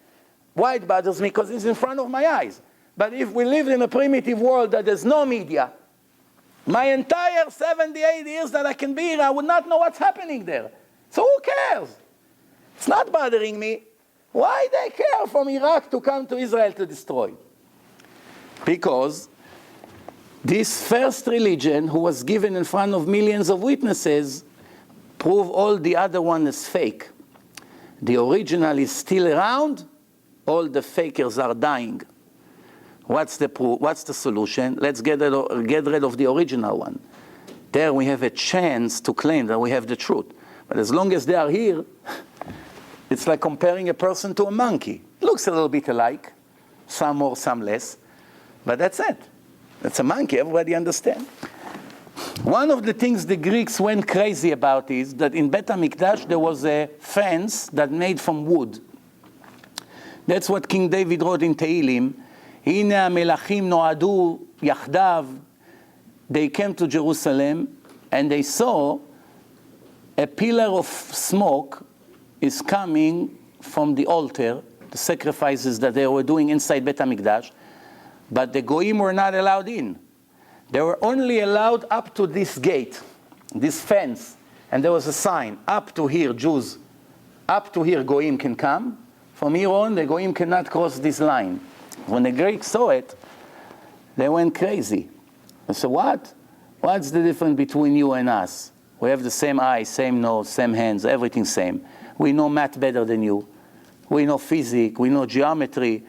Why it bothers me? Because it's in front of my eyes. But if we lived in a primitive world that there's no media, my entire 78 years that I can be here, I would not know what's happening there. So who cares? It's not bothering me. Why they care from Iraq to come to Israel to destroy? Because this first religion, who was given in front of millions of witnesses, prove all the other one is fake. The original is still around, all the fakers are dying. What's the solution? Let's get rid of the original one. There we have a chance to claim that we have the truth. But as long as they are here, it's like comparing a person to a monkey. Looks a little bit alike, some more, some less, but that's it. That's a monkey, everybody understands. One of the things the Greeks went crazy about is that in Bet HaMikdash there was a fence that made from wood. That's what King David wrote in Tehillim. הנה המלכים נועדו יחדיו. They came to Jerusalem and they saw a pillar of smoke is coming from the altar, the sacrifices that they were doing inside Bet HaMikdash, but the Goyim were not allowed in. They were only allowed up to this gate, this fence, and there was a sign, up to here, Jews, up to here Goyim can come. From here on, the Goyim cannot cross this line. When the Greeks saw it, they went crazy. They said, what? What's the difference between you and us? We have the same eyes, same nose, same hands, everything same. We know math better than you. We know physics, we know geometry.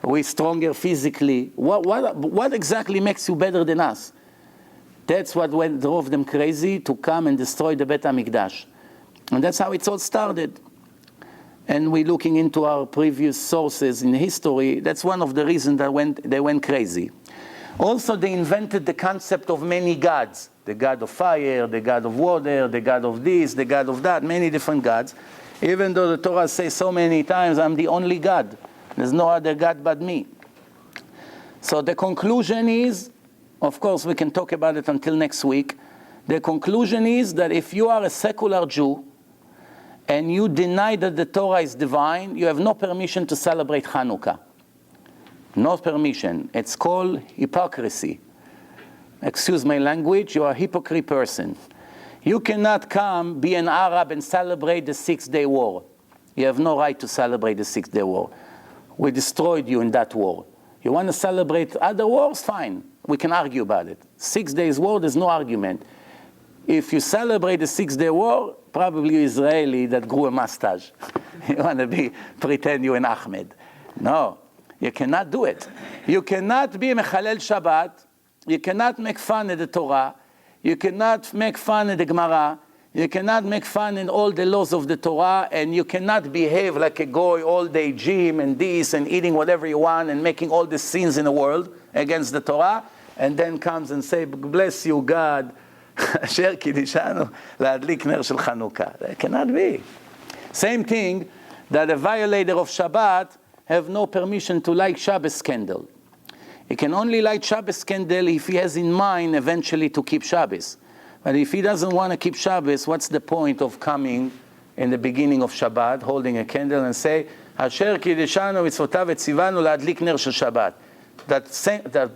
We're stronger physically. What exactly makes you better than us? That's what drove them crazy to come and destroy the Bet HaMikdash. And that's how it all started. And we're looking into our previous sources in history. That's one of the reasons that they went crazy. Also, they invented the concept of many gods. The god of fire, the god of water, the god of this, the god of that, many different gods. Even though the Torah says so many times, I'm the only God. There's no other God but me. So the conclusion is, of course we can talk about it until next week. The conclusion is that if you are a secular Jew, and you deny that the Torah is divine, you have no permission to celebrate Hanukkah. No permission. It's called hypocrisy. Excuse my language, you are a hypocrite person. You cannot come, be an Arab, and celebrate the 6-day war. You have no right to celebrate the 6-day war. We destroyed you in that war. You want to celebrate other wars? Fine. We can argue about it. 6 days war, there's no argument. If you celebrate the 6-day war, probably you're Israeli that grew a mustache. You want to pretend you're an Ahmed. No, you cannot do it. You cannot be Mechalel Shabbat. You cannot make fun of the Torah. You cannot make fun of the Gemara. You cannot make fun of all the laws of the Torah. And you cannot behave like a goy all day, gym and this and eating whatever you want and making all the sins in the world against the Torah. And then comes and say, bless you, God. אשר קידשנו להדליק נר של חנוכה. That cannot be. Same thing, that a violator of Shabbat have no permission to light Shabbos candle. He can only light Shabbos candle if he has in mind eventually to keep Shabbos. But if he doesn't want to keep Shabbos, what's the point of coming in the beginning of Shabbat, holding a candle and say, Asher קידשנו מצוותיו וציוונו להדליק נר של Shabbat. That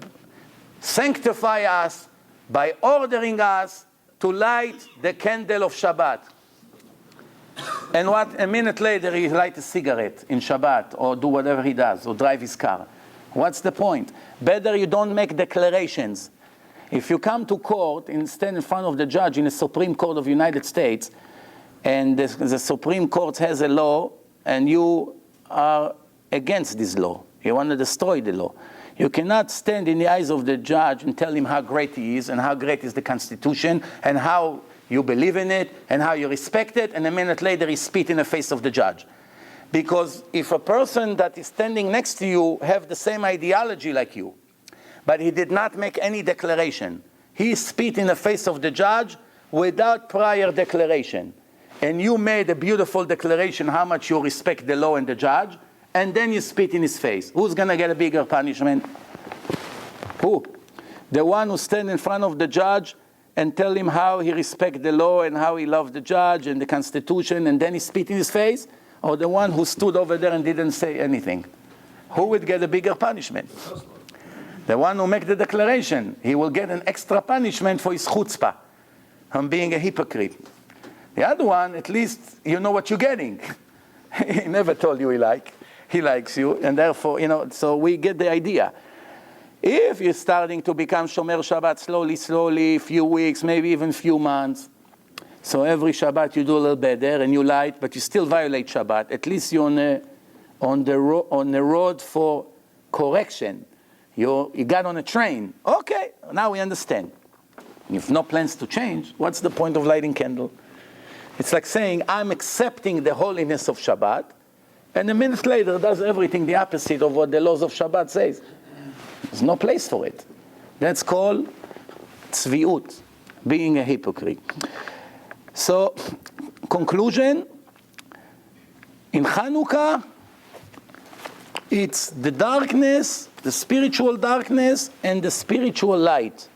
sanctify us by ordering us to light the candle of Shabbat. And what, a minute later, he light a cigarette in Shabbat, or do whatever he does, or drive his car. What's the point? Better you don't make declarations. If you come to court and stand in front of the judge in the Supreme Court of the United States, and the Supreme Court has a law, and you are against this law, you want to destroy the law, you cannot stand in the eyes of the judge and tell him how great he is, and how great is the Constitution, and how you believe in it, and how you respect it, and a minute later he spit in the face of the judge. Because if a person that is standing next to you have the same ideology like you, but he did not make any declaration, he spit in the face of the judge without prior declaration, and you made a beautiful declaration how much you respect the law and the judge, and then you spit in his face, who's going to get a bigger punishment? Who? The one who stands in front of the judge and tell him how he respects the law and how he loves the judge and the Constitution, and then he spit in his face? Or the one who stood over there and didn't say anything? Who would get a bigger punishment? The one who makes the declaration. He will get an extra punishment for his chutzpah, from being a hypocrite. The other one, at least you know what you're getting. He never told you he likes you, and therefore, so we get the idea. If you're starting to become Shomer Shabbat slowly, few weeks, maybe even few months, so every Shabbat you do a little better and you light, but you still violate Shabbat, at least you're on the road for correction. You got on a train. Okay, now we understand. If no plans to change, what's the point of lighting candle? It's like saying, I'm accepting the holiness of Shabbat, and a minute later does everything the opposite of what the laws of Shabbat says. There's no place for it. That's called tzviut, being a hypocrite. So, conclusion, in Hanukkah, it's the darkness, the spiritual darkness, and the spiritual light.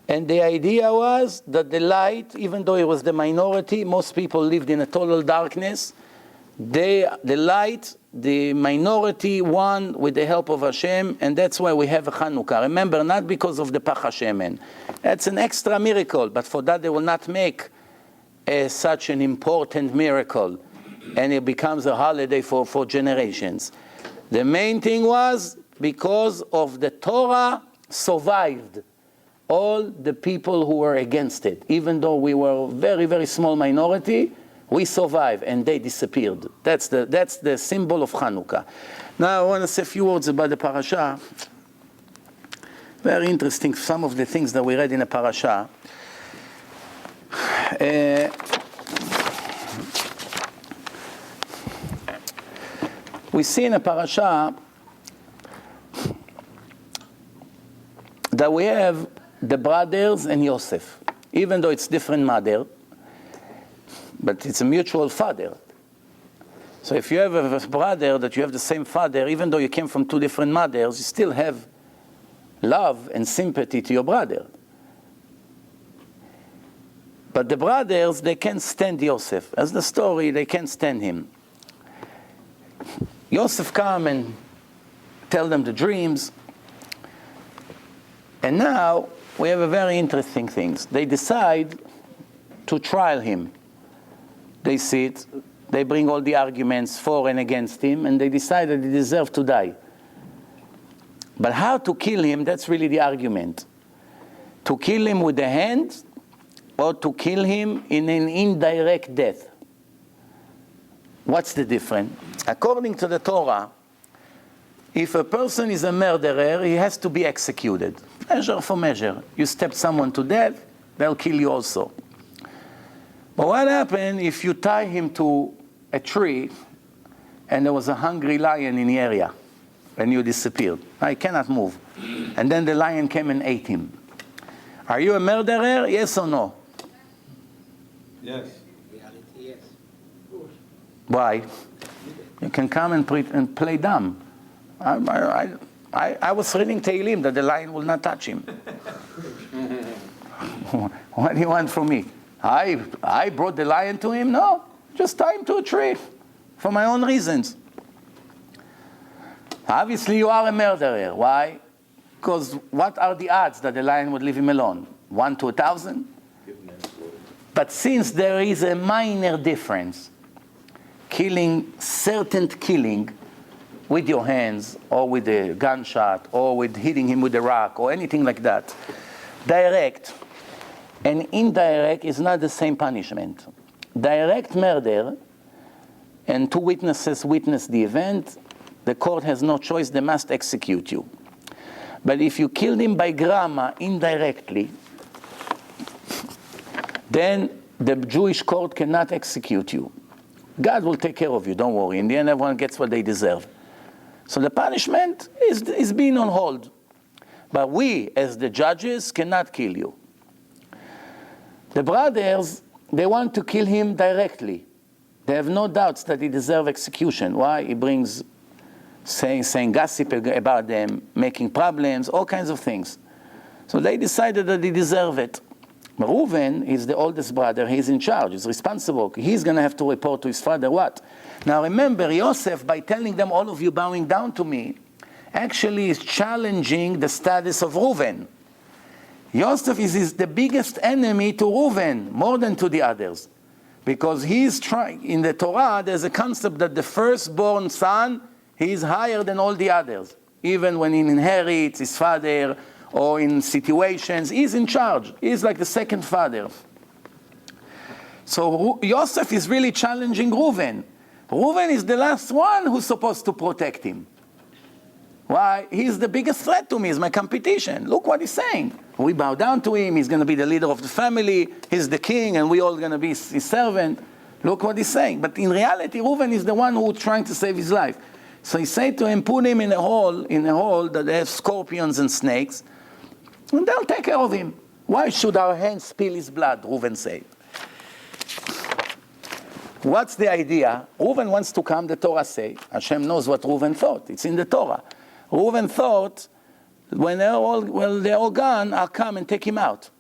And the idea was that the light, even though it was the minority, most people lived in a total darkness. The light, the minority won with the help of Hashem, and that's why we have a Hanukkah. Remember, not because of the Pach Hashemen. That's an extra miracle, but for that they will not make such an important miracle, and it becomes a holiday for generations. The main thing was because of the Torah survived all the people who were against it. Even though we were a very, very small minority, we survived and they disappeared. That's the symbol of Hanukkah. Now I want to say a few words about the parasha. Very interesting, some of the things that we read in the parasha. We see in a parasha that we have the brothers and Yosef, even though it's different mother, but it's a mutual father. So if you have a brother that you have the same father, even though you came from two different mothers, you still have love and sympathy to your brother. But the brothers, they can't stand Yosef. As the story, they can't stand him. Yosef come and tell them the dreams. And now we have a very interesting thing. They decide to trial him. They sit, they bring all the arguments for and against him, and they decide that he deserves to die. But how to kill him, that's really the argument. To kill him with the hand, or to kill him in an indirect death. What's the difference? According to the Torah, if a person is a murderer, he has to be executed. Measure for measure. You step someone to death, they'll kill you also. But what happens if you tie him to a tree and there was a hungry lion in the area and you disappeared? He cannot move. And then the lion came and ate him. Are you a murderer? Yes or no?
Yes.
Reality, yes.
Why? You can come and play dumb. I was reading Tehillim that the lion will not touch him. What do you want from me? I brought the lion to him? No, just tie him to a tree for my own reasons. Obviously you are a murderer. Why? Because what are the odds that the lion would leave him alone? 1 to 1,000? But since there is a minor difference, certain killing with your hands, or with a gunshot, or with hitting him with a rock, or anything like that, direct and indirect is not the same punishment. Direct murder, and 2 witnesses witness the event, the court has no choice, they must execute you. But if you killed him by grama, indirectly, then the Jewish court cannot execute you. God will take care of you, don't worry. In the end, everyone gets what they deserve. So the punishment is being on hold. But we, as the judges, cannot kill you. The brothers, they want to kill him directly. They have no doubts that he deserves execution. Why? He brings saying gossip about them, making problems, all kinds of things. So they decided that he deserved it. Reuven is the oldest brother. He's in charge. He's responsible. He's going to have to report to his father what? Now remember, Yosef, by telling them, all of you bowing down to me, actually is challenging the status of Reuven. Yosef is the biggest enemy to Reuven, more than to the others. Because he's trying, in the Torah, there's a concept that the firstborn son, he is higher than all the others. Even when he inherits his father, or in situations, he's in charge. He's like the second father. So Yosef is really challenging Reuven. Reuven is the last one who's supposed to protect him. Why? He's the biggest threat to me, he's my competition. Look what he's saying. We bow down to him, he's going to be the leader of the family, he's the king, and we all going to be his servant. Look what he's saying. But in reality, Reuven is the one who's trying to save his life. So he said to him, put him in a hole that has scorpions and snakes, and they'll take care of him. Why should our hands spill his blood, Reuven said. What's the idea? Reuven wants to come, the Torah say. Hashem knows what Reuven thought. It's in the Torah. Reuven thought, when they're all gone, I'll come and take him out.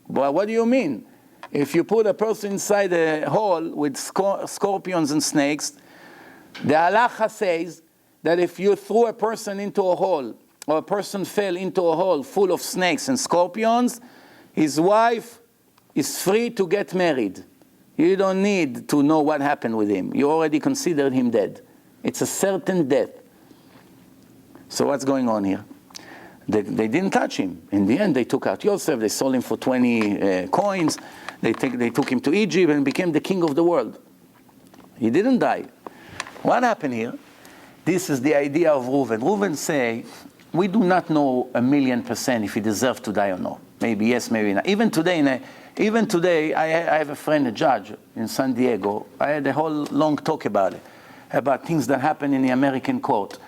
But what do you mean? If you put a person inside a hole with scorpions and snakes, the halacha says that if you threw a person into a hole, or a person fell into a hole full of snakes and scorpions, his wife is free to get married. You don't need to know what happened with him. You already considered him dead. It's a certain death. So what's going on here? They didn't touch him. In the end, they took out Yosef, they sold him for 20 coins, they took him to Egypt and became the king of the world. He didn't die. What happened here? This is the idea of Reuven. Reuven say, we do not know 1,000,000% if he deserved to die or not. Maybe yes, maybe not. Even today, I have a friend, a judge in San Diego. I had a whole long talk about it, about things that happen in the American court.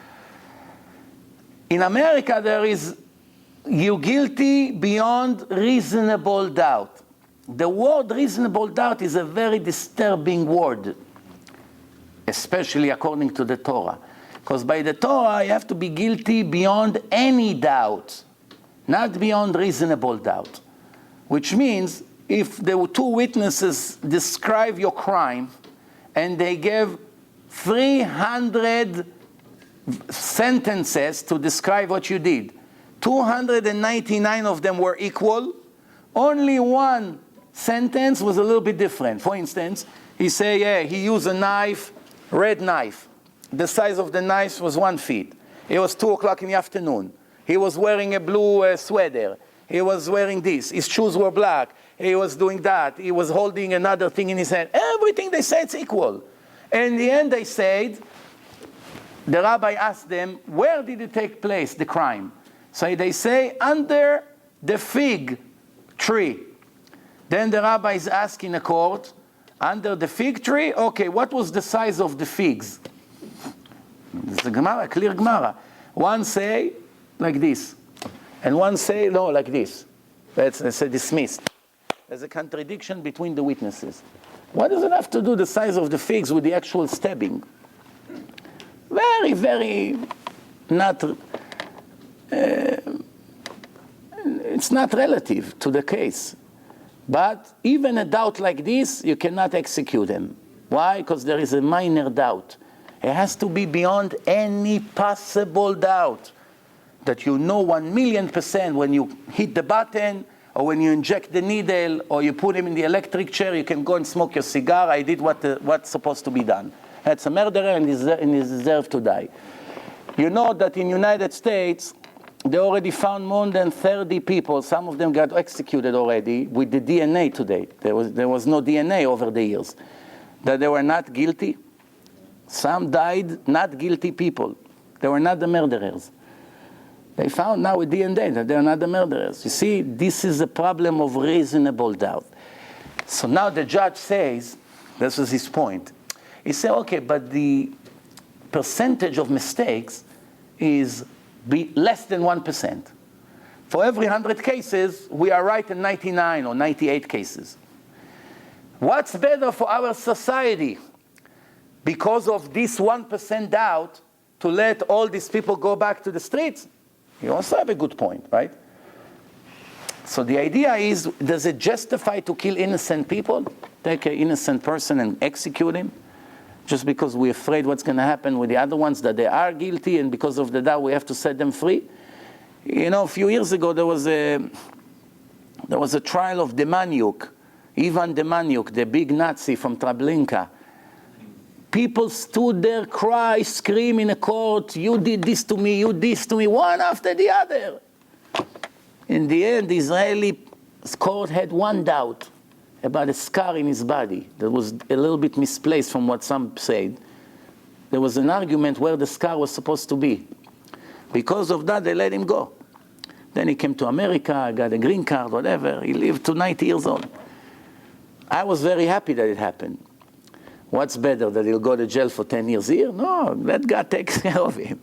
In America, there is, you guilty beyond reasonable doubt. The word reasonable doubt is a very disturbing word, especially according to the Torah. Because by the Torah, you have to be guilty beyond any doubt, not beyond reasonable doubt. Which means, if there were 2 witnesses describe your crime, and they gave 300 sentences to describe what you did, 299 of them were equal, only 1 sentence was a little bit different. For instance, he say, yeah, he used a knife, red knife. The size of the knife was 1 feet. It was 2 o'clock in the afternoon. He was wearing a blue sweater. He was wearing this. His shoes were black. He was doing that. He was holding another thing in his hand. Everything they say, it's equal. And in the end, they said, the rabbi asked them, where did it take place, the crime? So they say, under the fig tree. Then the rabbi is asking the court, under the fig tree? Okay, what was the size of the figs? It's a Gemara, clear Gemara. One say like this, and one say no, like this. That's dismissed. There's a contradiction between the witnesses. What does it have to do, the size of the figs, with the actual stabbing? Very, very not... it's not relative to the case. But even a doubt like this, you cannot execute him. Why? Because there is a minor doubt. It has to be beyond any possible doubt that you know 1,000,000% when you hit the button, or when you inject the needle, or you put him in the electric chair, you can go and smoke your cigar. I did what's supposed to be done. That's a murderer, and he deserves to die. You know that in the United States, they already found more than 30 people. Some of them got executed already with the DNA today. There was no DNA over the years. That they were not guilty. Some died not guilty people. They were not the murderers. They found now with DNA that they are not the murderers. You see, this is a problem of reasonable doubt. So now the judge says, this was his point. He said, okay, but the percentage of mistakes is less than 1%. For every 100 cases, we are right in 99 or 98 cases. What's better for our society? Because of this 1% doubt, to let all these people go back to the streets? You also have a good point, right? So the idea is, does it justify to kill innocent people? Take an innocent person and execute him? Just because we're afraid what's going to happen with the other ones, that they are guilty, and because of the doubt we have to set them free? You know, a few years ago there was a trial of Demaniuk, Ivan Demaniuk, the big Nazi from Treblinka. People stood there, cry, scream in a court, you did this to me, you this to me, one after the other. In the end, the Israeli court had one doubt about a scar in his body that was a little bit misplaced from what some said. There was an argument where the scar was supposed to be. Because of that, they let him go. Then he came to America, got a green card, whatever. He lived to 90 years old. I was very happy that it happened. What's better, that he'll go to jail for 10 years here? No, let God take care of him.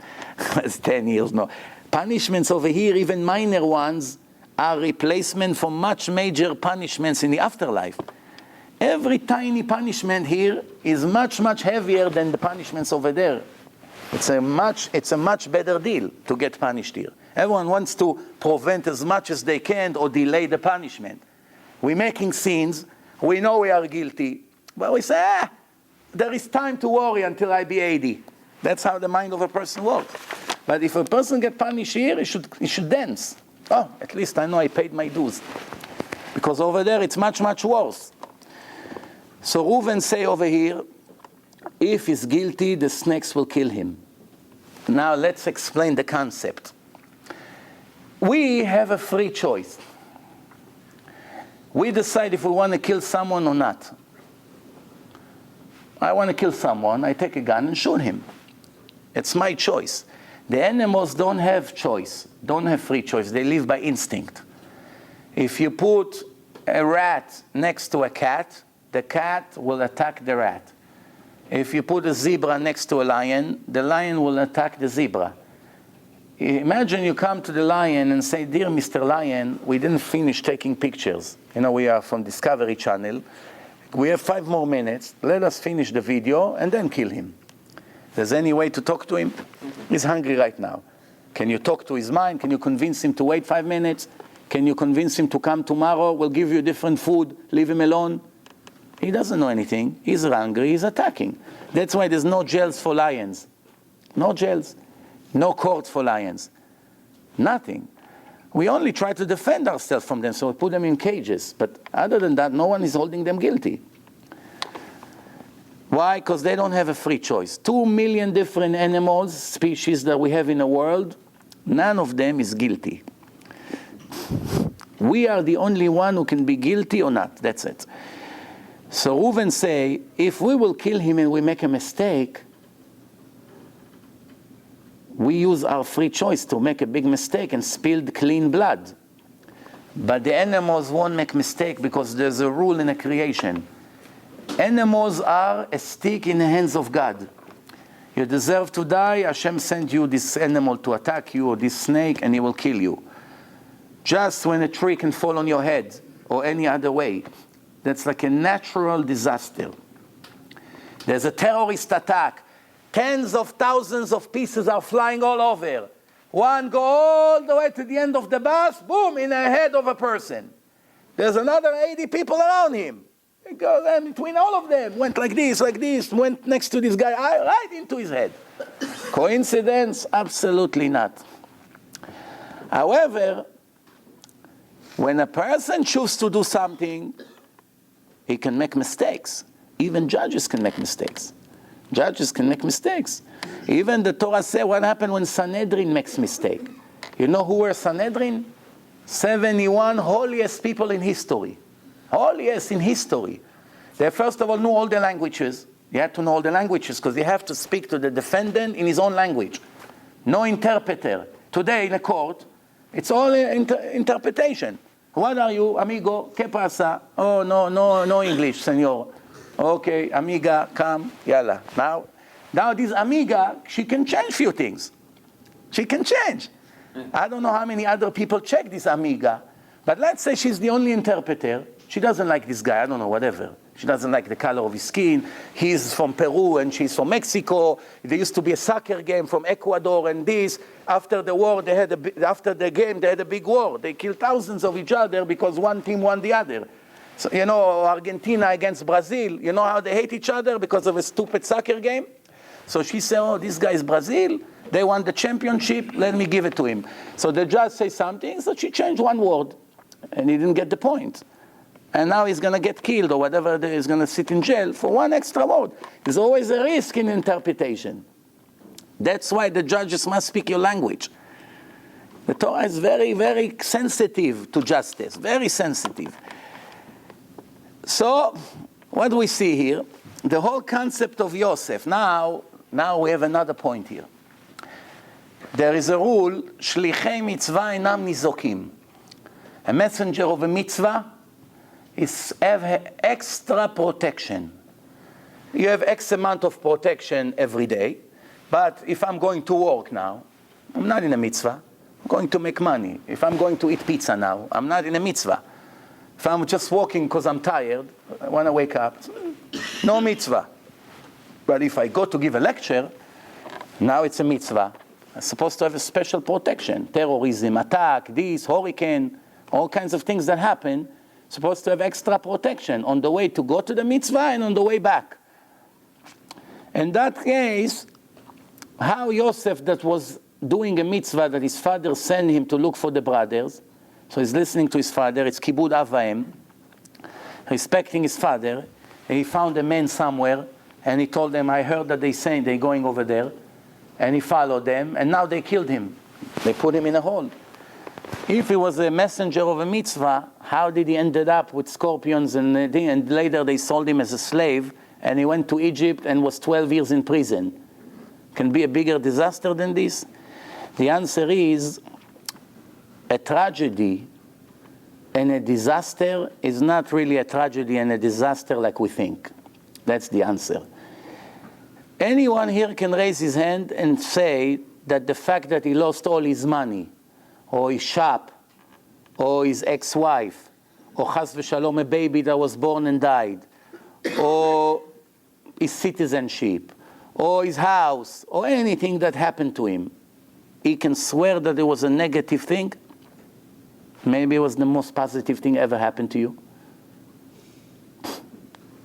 It's 10 years, no. Punishments over here, even minor ones, are replacement for much major punishments in the afterlife. Every tiny punishment here is much, much heavier than the punishments over there. It's a much better deal to get punished here. Everyone wants to prevent as much as they can or delay the punishment. We're making sins. We know we are guilty. But we say, there is time to worry until I be 80. That's how the mind of a person works. But if a person gets punished here, he should dance. Oh, at least I know I paid my dues. Because over there it's much, much worse. So Reuven say over here, if he's guilty, the snakes will kill him. Now let's explain the concept. We have a free choice. We decide if we want to kill someone or not. I want to kill someone, I take a gun and shoot him. It's my choice. The animals don't have choice, don't have free choice. They live by instinct. If you put a rat next to a cat, the cat will attack the rat. If you put a zebra next to a lion, the lion will attack the zebra. Imagine you come to the lion and say, dear Mr. Lion, we didn't finish taking pictures. You know, we are from Discovery Channel. We have 5 more minutes. Let us finish the video and then kill him. There's any way to talk to him? He's hungry right now. Can you talk to his mind? Can you convince him to wait 5 minutes? Can you convince him to come tomorrow? We'll give you different food. Leave him alone. He doesn't know anything. He's hungry. He's attacking. That's why there's no jails for lions. No jails. No courts for lions. Nothing. We only try to defend ourselves from them, so we put them in cages. But other than that, no one is holding them guilty. Why? Because they don't have a free choice. 2 million different animals, species that we have in the world, none of them is guilty. We are the only one who can be guilty or not. That's it. So Reuven say, if we will kill him and we make a mistake, we use our free choice to make a big mistake and spill clean blood. But the animals won't make mistake because there's a rule in the creation. Animals are a stick in the hands of God. You deserve to die, Hashem sent you this animal to attack you, or this snake, and he will kill you. just when a tree can fall on your head or any other way. That's like a natural disaster. There's a terrorist attack. Tens of thousands of pieces are flying all over. One go all the way to the end of the bus, boom, in the head of a person. There's another 80 people around him. It goes, and between all of them, went like this, went next to this guy, right into his head. Coincidence? Absolutely not. However, when a person chooses to do something, he can make mistakes. Even judges can make mistakes. Judges can make mistakes. Even the Torah says what happened when Sanhedrin makes mistake. You know who were Sanhedrin? 71 holiest people in history. Holiest in history. They first of all knew all the languages. You had to know all the languages because you have to speak to the defendant in his own language. No interpreter. Today in a court, it's all interpretation. What are you, amigo? ¿Qué pasa? Oh, no English, senor. Okay, amiga, come, yalla. Now this amiga, she can change few things. She can change. I don't know how many other people check this amiga, but let's say she's the only interpreter. She doesn't like this guy, I don't know, whatever. She doesn't like the color of his skin. He's from Peru and she's from Mexico. There used to be a soccer game from Ecuador and this. After the war, after the game, they had a big war. They killed thousands of each other because one team won the other. So, you know, Argentina against Brazil, you know how they hate each other because of a stupid soccer game? So she said, oh, this guy is Brazil. They won the championship. Let me give it to him. So the judge says something, so she changed one word. And he didn't get the point. And now he's going to get killed or whatever, he's going to sit in jail for one extra word. There's always a risk in interpretation. That's why the judges must speak your language. The Torah is very, very sensitive to justice, very sensitive. So, what do we see here? The whole concept of Yosef. Now we have another point here. There is a rule, Shlichei mitzvah enam nizokim. A messenger of a mitzvah is have extra protection. You have X amount of protection every day, but if I'm going to work now, I'm not in a mitzvah. I'm going to make money. If I'm going to eat pizza now, I'm not in a mitzvah. If I'm just walking because I'm tired, I want to wake up, no mitzvah. But if I go to give a lecture, now it's a mitzvah. I'm supposed to have a special protection. Terrorism, attack, this, hurricane, all kinds of things that happen. Supposed to have extra protection on the way to go to the mitzvah and on the way back. In that case, how Yosef that was doing a mitzvah that his father sent him to look for the brothers, so he's listening to his father, it's kibud avaim, respecting his father, and he found a man somewhere, and he told them, I heard that they're going over there, and he followed them, and now they killed him. They put him in a hole. If he was a messenger of a mitzvah, how did he ended up with scorpions and later they sold him as a slave and he went to Egypt and was 12 years in prison? Can be a bigger disaster than this? The answer is a tragedy and a disaster is not really a tragedy and a disaster like we think. That's the answer. Anyone here can raise his hand and say that the fact that he lost all his money or his shop, or his ex-wife, or chas v'shalom a baby that was born and died, or his citizenship, or his house, or anything that happened to him, he can swear that it was a negative thing? Maybe it was the most positive thing ever happened to you.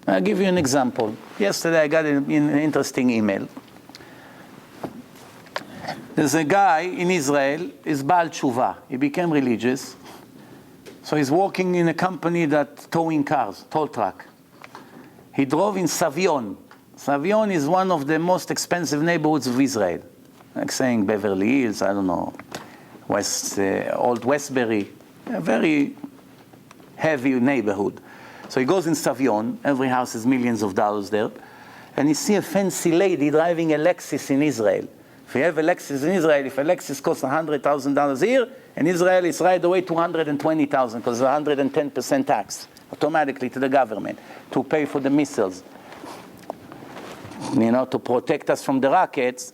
I'll give you an example. Yesterday I got an interesting email. There's a guy in Israel, is Baal Tshuva. He became religious. So he's working in a company that towing cars, tow truck. He drove in Savion. Savion is one of the most expensive neighborhoods of Israel. Like saying Beverly Hills, I don't know, Old Westbury, a very heavy neighborhood. So he goes in Savion, every house is millions of dollars there, and he sees a fancy lady driving a Lexus in Israel. If you have a Lexus in Israel, if a Lexus costs $100,000 here, in Israel it's right away $220,000 because 110% tax automatically to the government to pay for the missiles. You know, to protect us from the rockets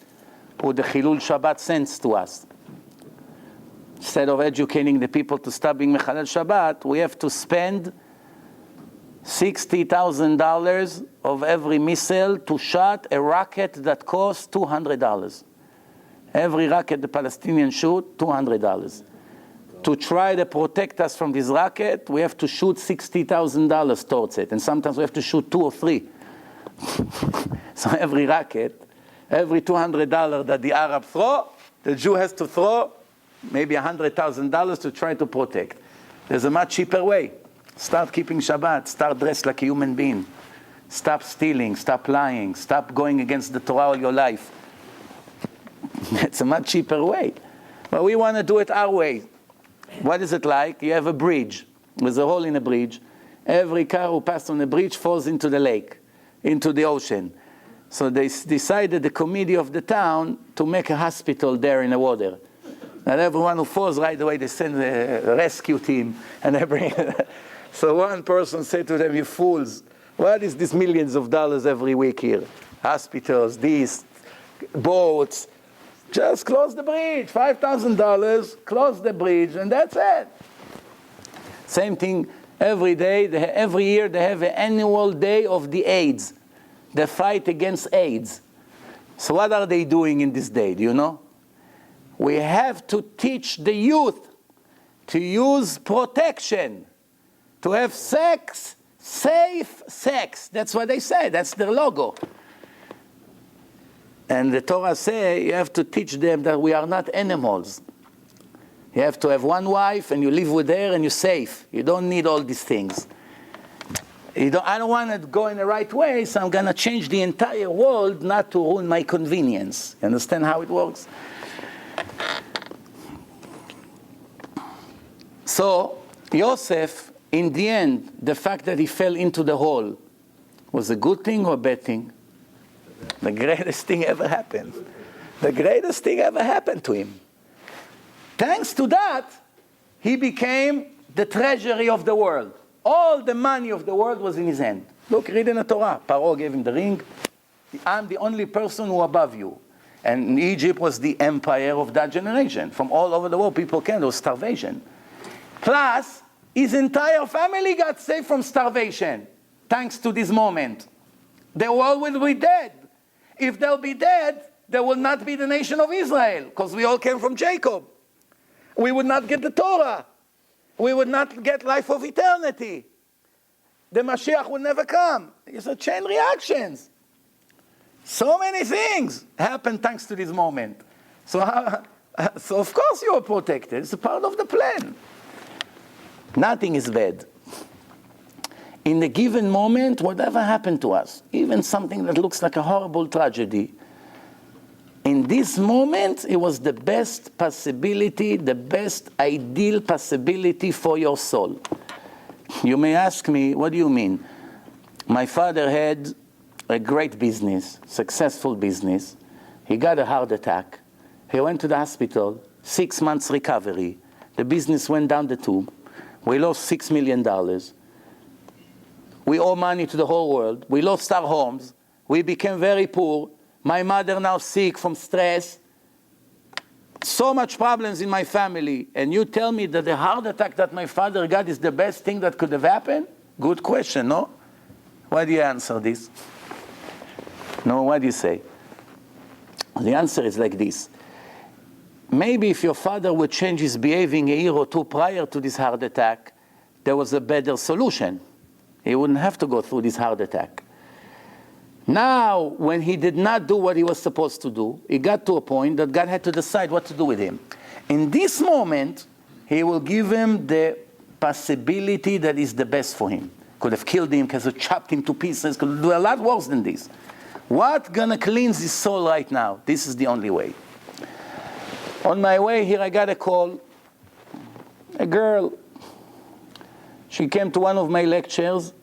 who the Chilul Shabbat sends to us. Instead of educating the people to stop being Mechalel Shabbat, we have to spend $60,000 of every missile to shot a rocket that costs $200. Every rocket the Palestinians shoot, $200. To try to protect us from this rocket, we have to shoot $60,000 towards it. And sometimes we have to shoot 2 or 3. So every rocket, every $200 that the Arab throw, the Jew has to throw maybe $100,000 to try to protect. There's a much cheaper way. Start keeping Shabbat. Start dressed like a human being. Stop stealing. Stop lying. Stop going against the Torah all your life. It's a much cheaper way. But we want to do it our way. What is it like? You have a bridge. There's a hole in a bridge. Every car who passes on the bridge falls into the lake, into the ocean. So they decided, the committee of the town, to make a hospital there in the water. And everyone who falls right away, they send a rescue team. And they bring So one person said to them, "You fools, what is this millions of dollars every week here? Hospitals, these, boats. Just close the bridge, $5,000, close the bridge, and that's it." Same thing every day. Every year they have an annual day of the AIDS, the fight against AIDS. So what are they doing in this day? Do you know? We have to teach the youth to use protection, to have sex, safe sex. That's what they say. That's their logo. And the Torah says you have to teach them that we are not animals. You have to have one wife and you live with her and you're safe. You don't need all these things. I don't want to go in the right way, so I'm going to change the entire world not to ruin my convenience. You understand how it works? So, Yosef, in the end, the fact that he fell into the hole was a good thing or a bad thing? The greatest thing ever happened. The greatest thing ever happened to him. Thanks to that, he became the treasury of the world. All the money of the world was in his hand. Look, read in the Torah. Paro gave him the ring. I'm the only person who above you. And Egypt was the empire of that generation. From all over the world, people came. There was starvation. Plus, his entire family got saved from starvation, thanks to this moment. They all will be dead. If they'll be dead, there will not be the nation of Israel, because we all came from Jacob. We would not get the Torah. We would not get life of eternity. The Mashiach will never come. It's a chain reactions. So many things happen thanks to this moment. So of course you are protected. It's a part of the plan. Nothing is bad. In the given moment, whatever happened to us, even something that looks like a horrible tragedy, in this moment, it was the best possibility, the best ideal possibility for your soul. You may ask me, what do you mean? My father had a great business, successful business. He got a heart attack. He went to the hospital, 6 months recovery. The business went down the tube. We lost $6 million. We owe money to the whole world. We lost our homes. We became very poor. My mother now sick from stress. So much problems in my family. And you tell me that the heart attack that my father got is the best thing that could have happened? Good question, no? Why do you answer this? No, what do you say? The answer is like this. Maybe if your father would change his behaving a year or two prior to this heart attack, there was a better solution. He wouldn't have to go through this heart attack. Now, when he did not do what he was supposed to do, he got to a point that God had to decide what to do with him. In this moment, he will give him the possibility that is the best for him. Could have killed him, could have chopped him to pieces, could do a lot worse than this. What's gonna cleanse his soul right now? This is the only way. On my way here, I got a call. A girl, she came to one of my lectures.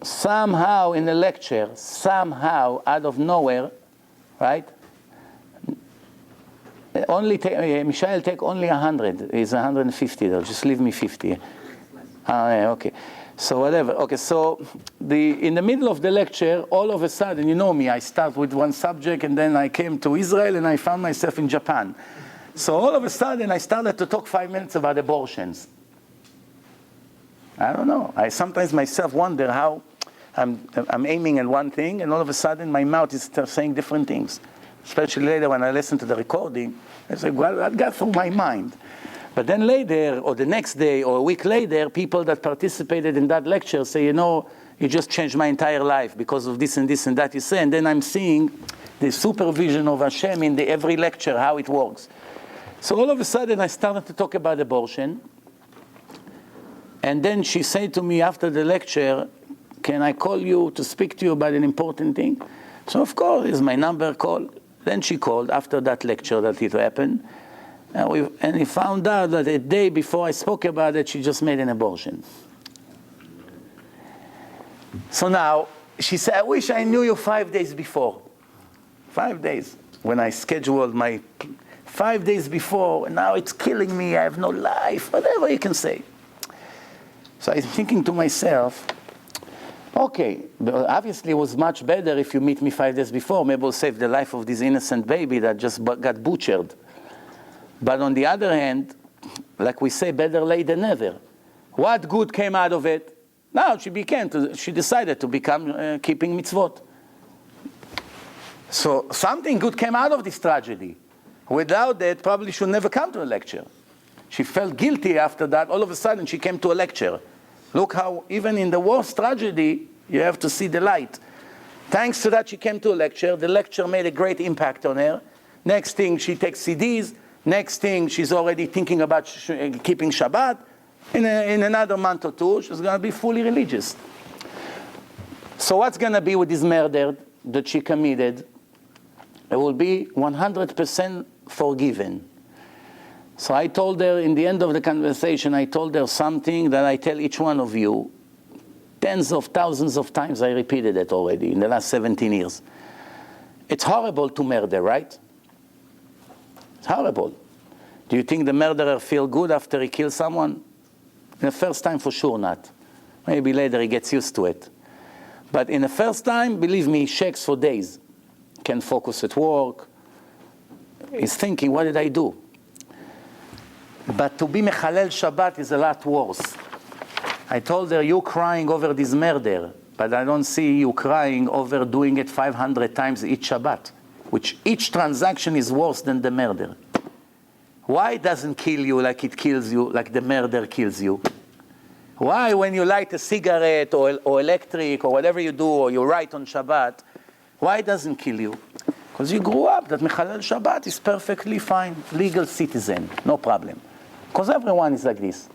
Somehow in the lecture, somehow out of nowhere, right? Michelle, take only 100. It's 150 though. Just leave me 50. Okay. So whatever. Okay. So in the middle of the lecture, all of a sudden, you know me, I start with one subject and then I came to Israel and I found myself in Japan. So all of a sudden, I started to talk 5 minutes about abortions. I don't know. I sometimes myself wonder how I'm aiming at one thing, and all of a sudden my mouth is saying different things. Especially later when I listen to the recording, I say, well, that got through my mind. But then later, or the next day, or a week later, people that participated in that lecture say, you know, you just changed my entire life because of this and this and that you say. And then I'm seeing the supervision of Hashem in every lecture, how it works. So all of a sudden, I started to talk about abortion. And then she said to me after the lecture, can I call you to speak to you about an important thing? So of course, is my number, call. Then she called after that lecture that it happened. And he found out that a day before I spoke about it, she just made an abortion. So now, she said, I wish I knew you 5 days before. 5 days. When I scheduled my 5 days before, and now it's killing me, I have no life, whatever you can say. So I'm thinking to myself, okay, but obviously it was much better if you meet me 5 days before. Maybe we'll save the life of this innocent baby that just got butchered. But on the other hand, like we say, better late than never. What good came out of it? Now she decided to become keeping mitzvot. So something good came out of this tragedy. Without that, probably should never come to a lecture. She felt guilty after that. All of a sudden, she came to a lecture. Look how, even in the worst tragedy, you have to see the light. Thanks to that, she came to a lecture. The lecture made a great impact on her. Next thing, she takes CDs. Next thing, she's already thinking about keeping Shabbat. In another month or two, she's going to be fully religious. So what's going to be with this murder that she committed? It will be 100% forgiven. So I told her, in the end of the conversation, I told her something that I tell each one of you. Tens of thousands of times I repeated it already in the last 17 years. It's horrible to murder, right? It's horrible. Do you think the murderer feels good after he kills someone? In the first time, for sure not. Maybe later he gets used to it. But in the first time, believe me, he shakes for days. Can't focus at work. He's thinking, what did I do? But to be mechalel Shabbat is a lot worse. I told her, you crying over this murder, but I don't see you crying over doing it 500 times each Shabbat, which each transaction is worse than the murder. Why it doesn't kill you like it kills you, like the murder kills you? Why when you light a cigarette or electric or whatever you do, or you write on Shabbat, why it doesn't kill you? Because you grew up that mechalel Shabbat is perfectly fine, legal citizen, no problem. Because everyone is like this.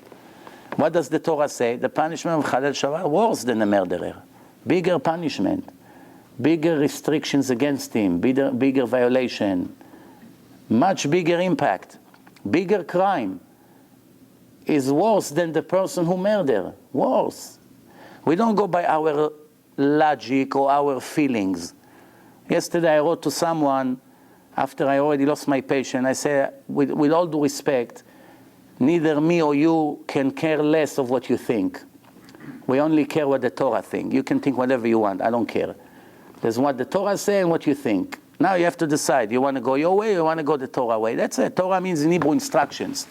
What does the Torah say? The punishment of mechalel Shabbat worse than a murderer. Bigger punishment, bigger restrictions against him, bigger violation, much bigger impact, bigger crime is worse than the person who murdered. Worse. We don't go by our logic or our feelings. Yesterday I wrote to someone, after I already lost my patient, I said, with all due respect, neither me or you can care less of what you think. We only care what the Torah thinks. You can think whatever you want, I don't care. There's what the Torah says and what you think. Now you have to decide, you want to go your way or you want to go the Torah way. That's it. Torah means in Hebrew instructions.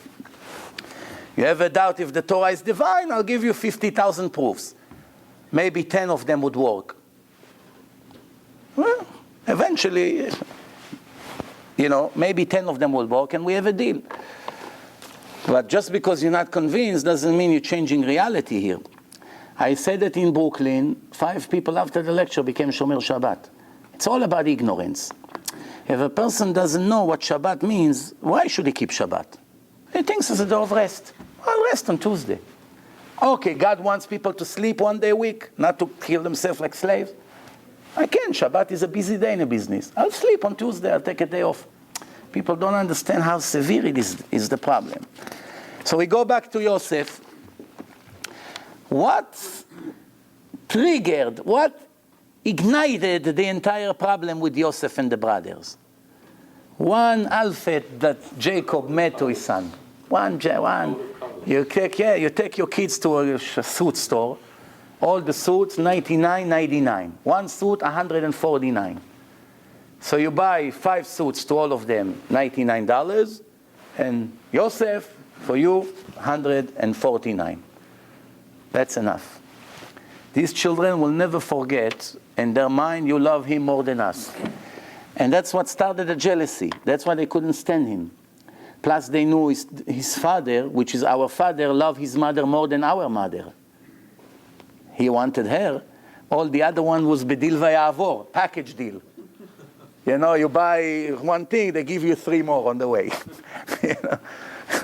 You have a doubt if the Torah is divine, I'll give you 50,000 proofs. Maybe 10 of them would work. Well, eventually, maybe 10 of them will work and we have a deal. But just because you're not convinced doesn't mean you're changing reality here. I said that in Brooklyn, 5 people after the lecture became Shomer Shabbat. It's all about ignorance. If a person doesn't know what Shabbat means, why should he keep Shabbat? He thinks it's a day of rest. I'll rest on Tuesday. Okay, God wants people to sleep one day a week, not to kill themselves like slaves. I can. Shabbat is a busy day in a business. I'll sleep on Tuesday. I'll take a day off. People don't understand how severe it is the problem. So we go back to Yosef. What triggered, what ignited the entire problem with Yosef and the brothers? One outfit that Jacob made to his son. One. You take your kids to a suit store. All the suits, $99.99. One suit, $149. So you buy 5 suits to all of them, $99. And Yosef, for you, 149. That's enough. These children will never forget, in their mind, you love him more than us. And that's what started the jealousy. That's why they couldn't stand him. Plus they knew his father, which is our father, loved his mother more than our mother. He wanted her. All the other one was bedil vayavor, package deal. You know, you buy one thing, they give you 3 more on the way. You know?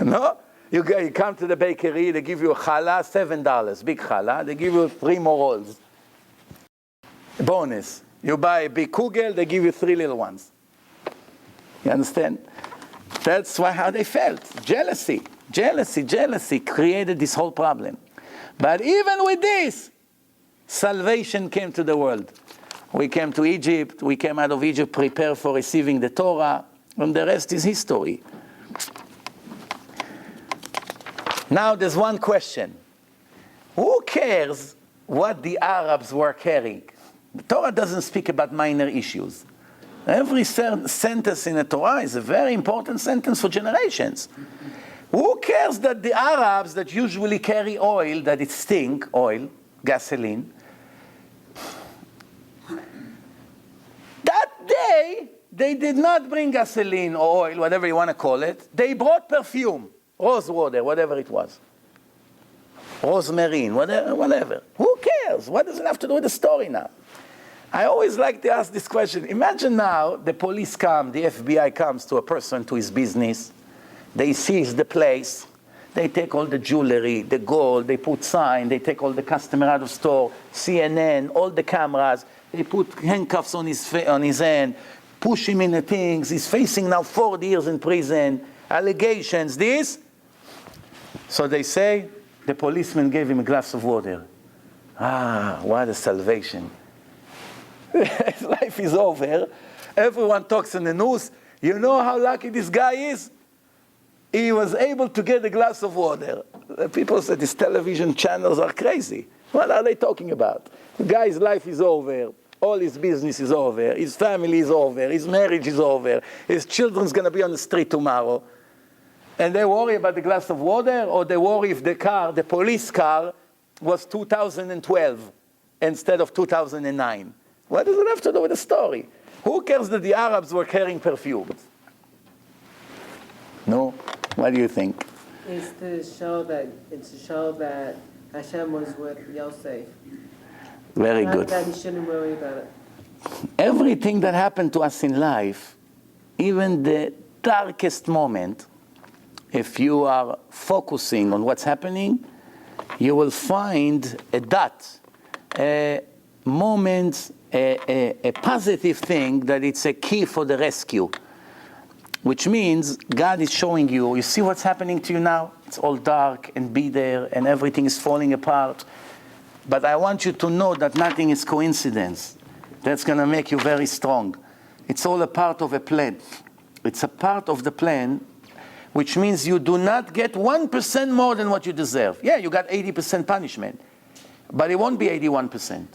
No? You come to the bakery, they give you a challah, $7, big challah. They give you 3 more rolls. Bonus. You buy a big kugel, they give you 3 little ones. You understand? That's how they felt. Jealousy created this whole problem. But even with this, salvation came to the world. We came to Egypt, we came out of Egypt prepared for receiving the Torah, and the rest is history. Now there's one question. Who cares what the Arabs were carrying? The Torah doesn't speak about minor issues. Every sentence in the Torah is a very important sentence for generations. Who cares that the Arabs that usually carry oil, that it stink, oil, gasoline, that day they did not bring gasoline or oil, whatever you want to call it. They brought perfume, rose water, whatever it was. Rosemary, whatever. Who cares? What does it have to do with the story now? I always like to ask this question. Imagine now the police come, the FBI comes to a person, to his business. They seize the place. They take all the jewelry, the gold. They put sign. They take all the customer out of store, CNN, all the cameras. They put handcuffs on his hand, push him in the things. He's facing now 4 years in prison, allegations, this. So they say, the policeman gave him a glass of water. Ah, what a salvation. His life is over. Everyone talks in the news. You know how lucky this guy is? He was able to get a glass of water. The people said these television channels are crazy. What are they talking about? The guy's life is over. All his business is over. His family is over. His marriage is over. His children's going to be on the street tomorrow. And they worry about the glass of water, or they worry if the police car, was 2012 instead of 2009. What does it have to do with the story? Who cares that the Arabs were carrying perfumes? No? What do you think?
It's to show that Hashem was with Yosef.
Very
Not
good.
that he shouldn't worry about it.
Everything that happened to us in life, even the darkest moment, if you are focusing on what's happening, you will find a dot, a moment, a positive thing that it's a key for the rescue. Which means God is showing you, you see what's happening to you now? It's all dark and bitter and everything is falling apart. But I want you to know that nothing is coincidence. That's going to make you very strong. It's all a part of a plan. It's a part of the plan, which means you do not get 1% more than what you deserve. Yeah, you got 80% punishment, but it won't be 81%.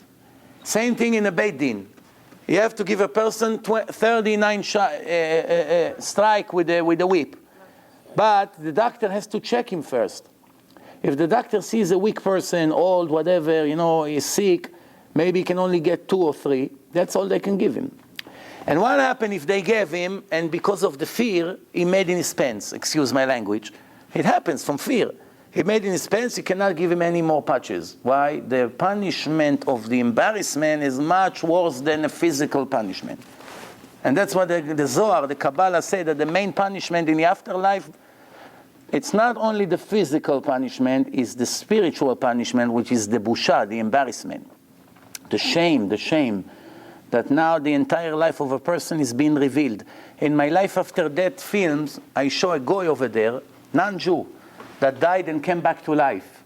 Same thing in a Beit Din. You have to give a person 39 strike with a whip. But the doctor has to check him first. If the doctor sees a weak person, old, whatever, is sick, maybe he can only get 2 or 3. That's all they can give him. And what happened if they gave him, and because of the fear, he made in his pants, excuse my language. It happens from fear. He made in his pants, you cannot give him any more patches. Why? The punishment of the embarrassment is much worse than a physical punishment. And that's what the Zohar, the Kabbalah say, that the main punishment in the afterlife, it's not only the physical punishment, it's the spiritual punishment, which is the busha, the embarrassment. The shame, that now the entire life of a person is being revealed. In my Life After Death films, I show a guy over there, non-Jew, that died and came back to life.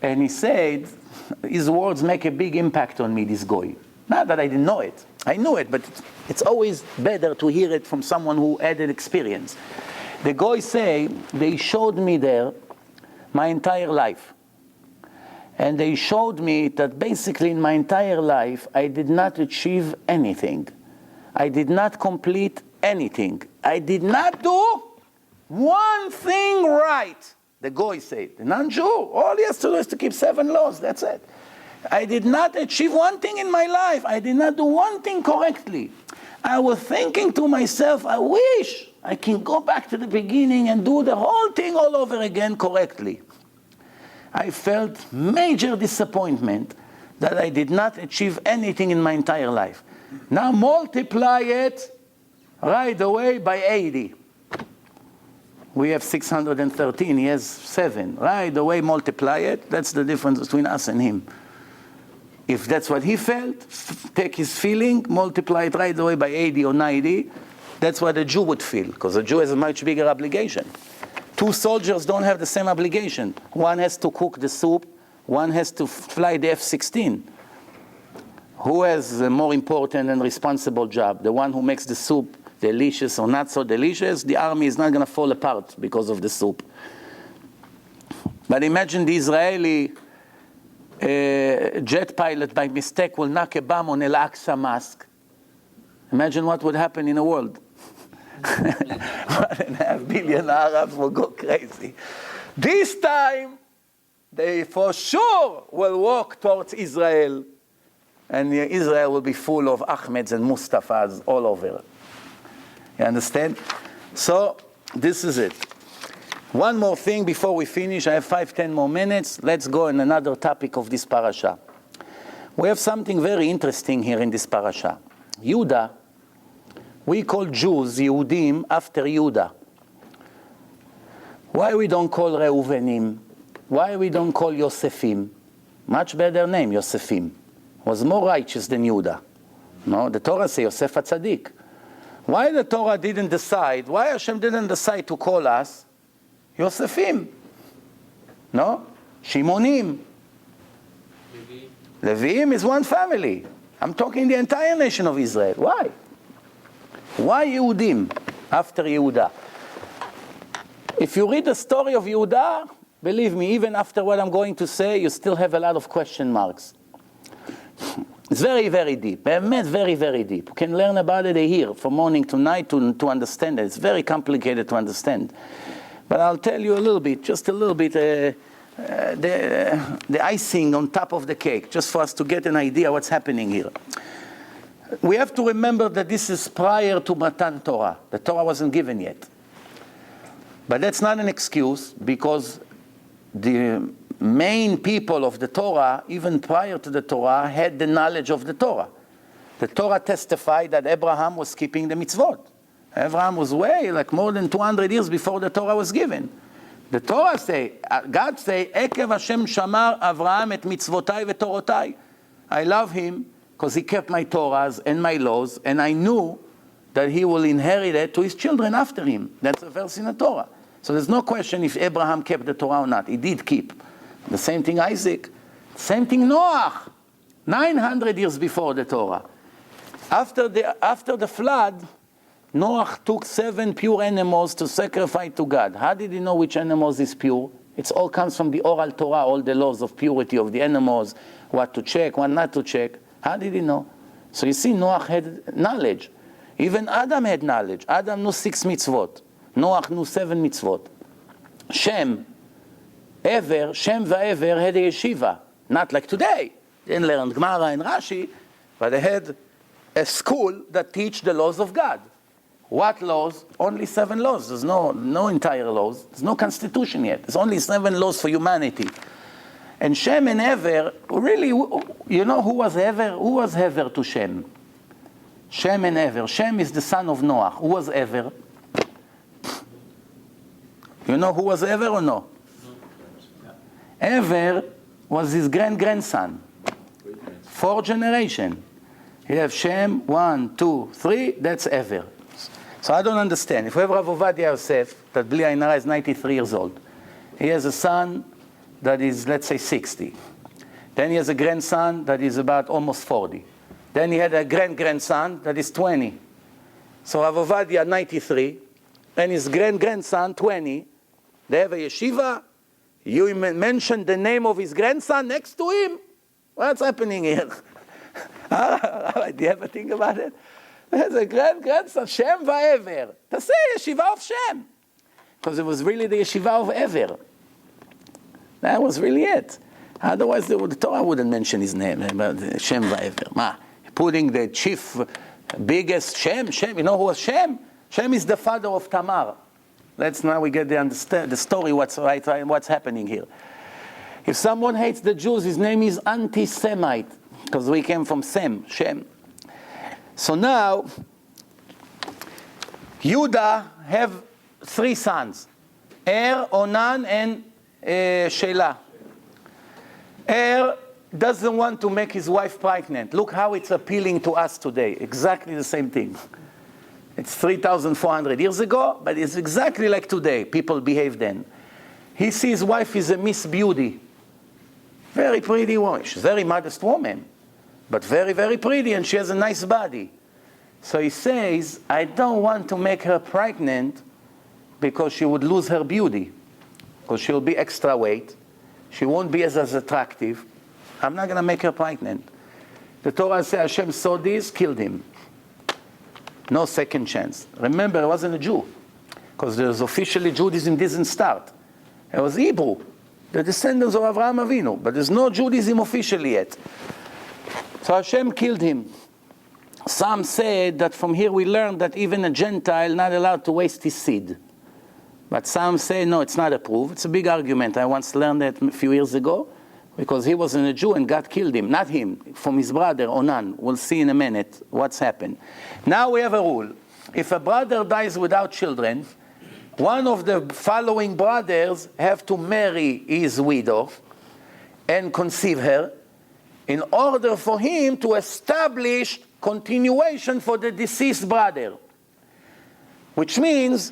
And he said, his words make a big impact on me, this guy. Not that I didn't know it. I knew it, but it's always better to hear it from someone who had an experience. The guy say, they showed me there my entire life. And they showed me that basically in my entire life, I did not achieve anything. I did not complete anything. I did not do one thing right. The goy said, the non-Jew, all he has to do is to keep 7 laws, that's it. I did not achieve one thing in my life. I did not do one thing correctly. I was thinking to myself, I wish I can go back to the beginning and do the whole thing all over again correctly. I felt major disappointment that I did not achieve anything in my entire life. Now multiply it right away by 80. We have 613, he has 7. Right away multiply it, that's the difference between us and him. If that's what he felt, take his feeling, multiply it right away by 80 or 90, that's what a Jew would feel, because a Jew has a much bigger obligation. 2 soldiers don't have the same obligation. One has to cook the soup, one has to fly the F-16. Who has a more important and responsible job? The one who makes the soup delicious or not so delicious? The army is not going to fall apart because of the soup. But imagine the Israeli jet pilot by mistake will knock a bomb on Al-Aqsa Mosque. Imagine what would happen in the world. 1.5 billion Arabs will go crazy. This time, they for sure will walk towards Israel, and Israel will be full of Ahmeds and Mustafas all over. You understand? So, this is it. One more thing before we finish. I have 5-10 more minutes. Let's go on another topic of this parasha. We have something very interesting here in this parasha. Judah, we call Jews Yehudim after Judah. Why we don't call Reuvenim? Why we don't call Yosefim? Much better name, Yosefim. Was more righteous than Judah. No, the Torah says Yosef HaTzadik. Why the Torah didn't decide, why Hashem didn't decide to call us Yosefim? No? Shimonim. Leviim is one family. I'm talking the entire nation of Israel. Why? Why Yehudim after Yehudah? If you read the story of Yehudah, believe me, even after what I'm going to say, you still have a lot of question marks. It's very, very deep. Very, very deep. You can learn about it here from morning to night to understand it. It's very complicated to understand. But I'll tell you a little bit, just a little bit, the icing on top of the cake, just for us to get an idea what's happening here. We have to remember that this is prior to Matan Torah. The Torah wasn't given yet. But that's not an excuse, because the main people of the Torah, even prior to the Torah, had the knowledge of the Torah. The Torah testified that Abraham was keeping the mitzvot. Abraham was like more than 200 years before the Torah was given. The Torah say, God say, Ekev Hashem shamar Avraham et mitzvotai v'torotai. I love him because he kept my Torahs and my laws, and I knew that he will inherit it to his children after him. That's a verse in the Torah. So there's no question if Abraham kept the Torah or not. He did keep. The same thing Isaac. Same thing Noah. 900 years before the Torah. After the flood, Noah took 7 pure animals to sacrifice to God. How did he know which animals is pure? It all comes from the oral Torah, all the laws of purity of the animals, what to check, what not to check. How did he know? So you see, Noah had knowledge. Even Adam had knowledge. Adam knew 6 mitzvot. Noah knew 7 mitzvot. Shem va'ever had a yeshiva. Not like today. They didn't learn Gemara and Rashi, but they had a school that teach the laws of God. What laws? Only 7 laws. There's no entire laws. There's no constitution yet. There's only 7 laws for humanity. And Shem and Ever, really, you know who was Ever? Who was Ever to Shem? Shem and Ever. Shem is the son of Noah. Who was Ever? You know who was Ever or no? Ever was his grandson. 4 generations. You have Shem, 1, 2, 3, that's Ever. So I don't understand. If we have Rav Ovadia Yosef, that Bli Ayin Hara is 93 years old, he has a son that is, let's say, 60. Then he has a grandson that is about almost 40. Then he had a grandson that is 20. So Rav Ovadia, 93, and his grandson, 20. They have a yeshiva. You mentioned the name of his grandson next to him. What's happening here? Do you ever think about it? There's a grandson, Shem va'ever. תעשה ישיבה of Shem. because it was really the yeshiva of Ever. That was really it. Otherwise, the Torah wouldn't mention his name, but Shem Va'ever. Ma, putting the chief, biggest Shem, you know who was Shem? Shem is the father of Tamar. Now we get the story, what's happening here. If someone hates the Jews, his name is anti-Semite, because we came from Shem. So now, Judah have 3 sons, Onan, and Shelah. Doesn't want to make his wife pregnant. Look how it's appealing to us today. Exactly the same thing. It's 3,400 years ago, but it's exactly like today. People behave then. He sees his wife is a Miss Beauty. Very pretty woman. She's a very modest woman, but very, very pretty, and she has a nice body. So he says, I don't want to make her pregnant because she would lose her beauty, because she'll be extra weight. She won't be as attractive. I'm not going to make her pregnant. The Torah says Hashem saw this, killed him. No second chance. Remember, he wasn't a Jew, because there's officially Judaism didn't start. It was Hebrew, the descendants of Avraham Avinu, but there's no Judaism officially yet. So Hashem killed him. Some said that from here we learn that even a Gentile not allowed to waste his seed. But some say, no, it's not approved. It's a big argument. I once learned that a few years ago, because he wasn't a Jew and God killed him. Not him, from his brother, Onan. We'll see in a minute what's happened. Now we have a rule. If a brother dies without children, one of the following brothers have to marry his widow and conceive her in order for him to establish continuation for the deceased brother. Which means,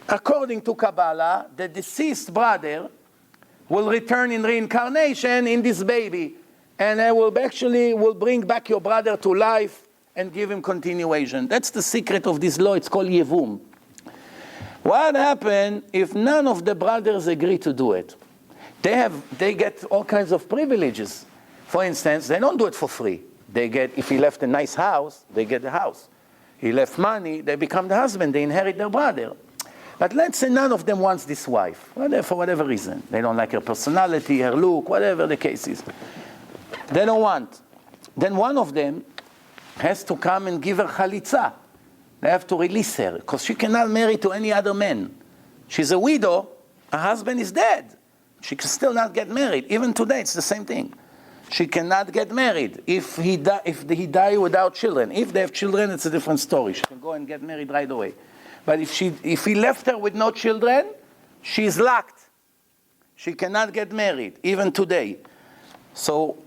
according to Kabbalah, the deceased brother will return in reincarnation in this baby, and I will bring back your brother to life and give him continuation. That's the secret of this law. It's called Yevum. What happens if none of the brothers agree to do it? They get all kinds of privileges. For instance, they don't do it for free. If he left a nice house, they get the house. He left money, they become the husband, they inherit their brother. But let's say none of them wants this wife, for whatever reason. They don't like her personality, her look, whatever the case is. They don't want. Then one of them has to come and give her chalitza. They have to release her, because she cannot marry to any other man. She's a widow, her husband is dead. She can still not get married. Even today, it's the same thing. She cannot get married if he die without children. If they have children, it's a different story. She can go and get married right away. But if he left her with no children, she's locked. She cannot get married, even today. So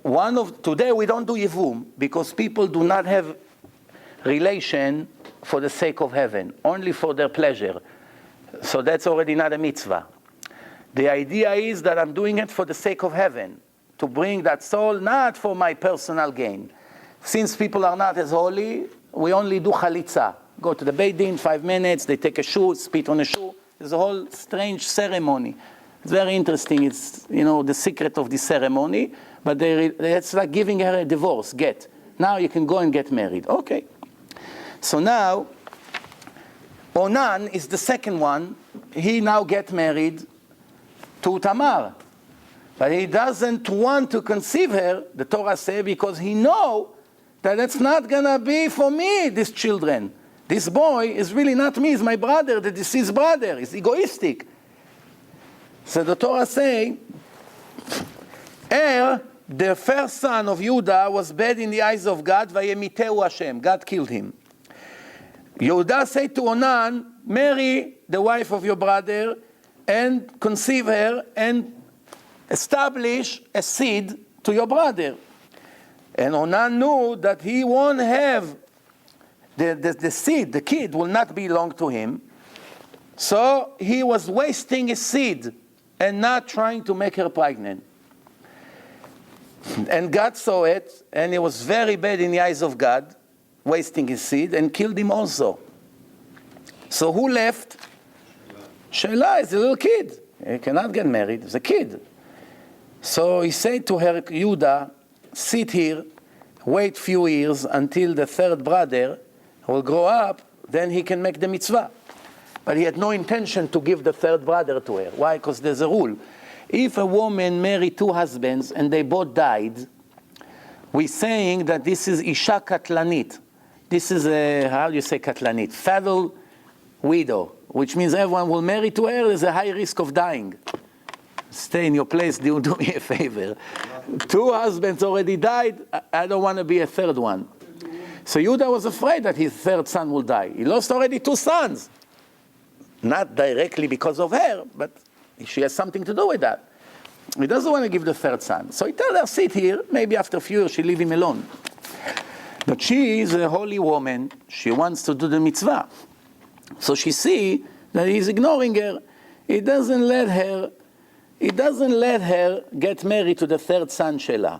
today we don't do Yevum, because people do not have relation for the sake of heaven, only for their pleasure. So that's already not a mitzvah. The idea is that I'm doing it for the sake of heaven, to bring that soul, not for my personal gain. Since people are not as holy, we only do chalitza. Go to the Beit Din, 5 minutes, they take a shoe, spit on a shoe. There's a whole strange ceremony. It's very interesting. It's, the secret of the ceremony, but it's like giving her a divorce, get. Now you can go and get married. Okay. So now, Onan is the second one. He now get married to Tamar. But he doesn't want to conceive her, the Torah says, because he knows that it's not going to be for me, these children. This boy is really not me, he's my brother, the deceased brother. He's egoistic. So the Torah says, the first son of Judah, was bad in the eyes of God, Vayemiteu Hashem. God killed him. Judah said to Onan, marry the wife of your brother and conceive her and establish a seed to your brother. And Onan knew that he won't have the seed, the kid will not belong to him. So he was wasting his seed and not trying to make her pregnant. And God saw it, and it was very bad in the eyes of God, wasting his seed, and killed him also. So who left? Shelah is a little kid. He cannot get married. He's a kid. So he said to her, Judah, sit here, wait few years until the third brother will grow up, then he can make the mitzvah. but he had no intention to give the third brother to her. Why? Because there's a rule. If a woman married two husbands and they both died, we're saying that this is Isha Katlanit. This is a, how do you say Katlanit? Fatal widow, which means everyone will marry to her. There's a high risk of dying. Stay in your place, do me a favor. Two husbands already died, I don't want to be a third one. So Judah was afraid that his third son will die. He lost already two sons. Not directly because of her, but she has something to do with that. He doesn't want to give the third son. So he tells her, sit here, maybe after a few years she'll leave him alone. But she is a holy woman, she wants to do the mitzvah. So she see that he's ignoring her. He doesn't let her get married to the third son Shelah.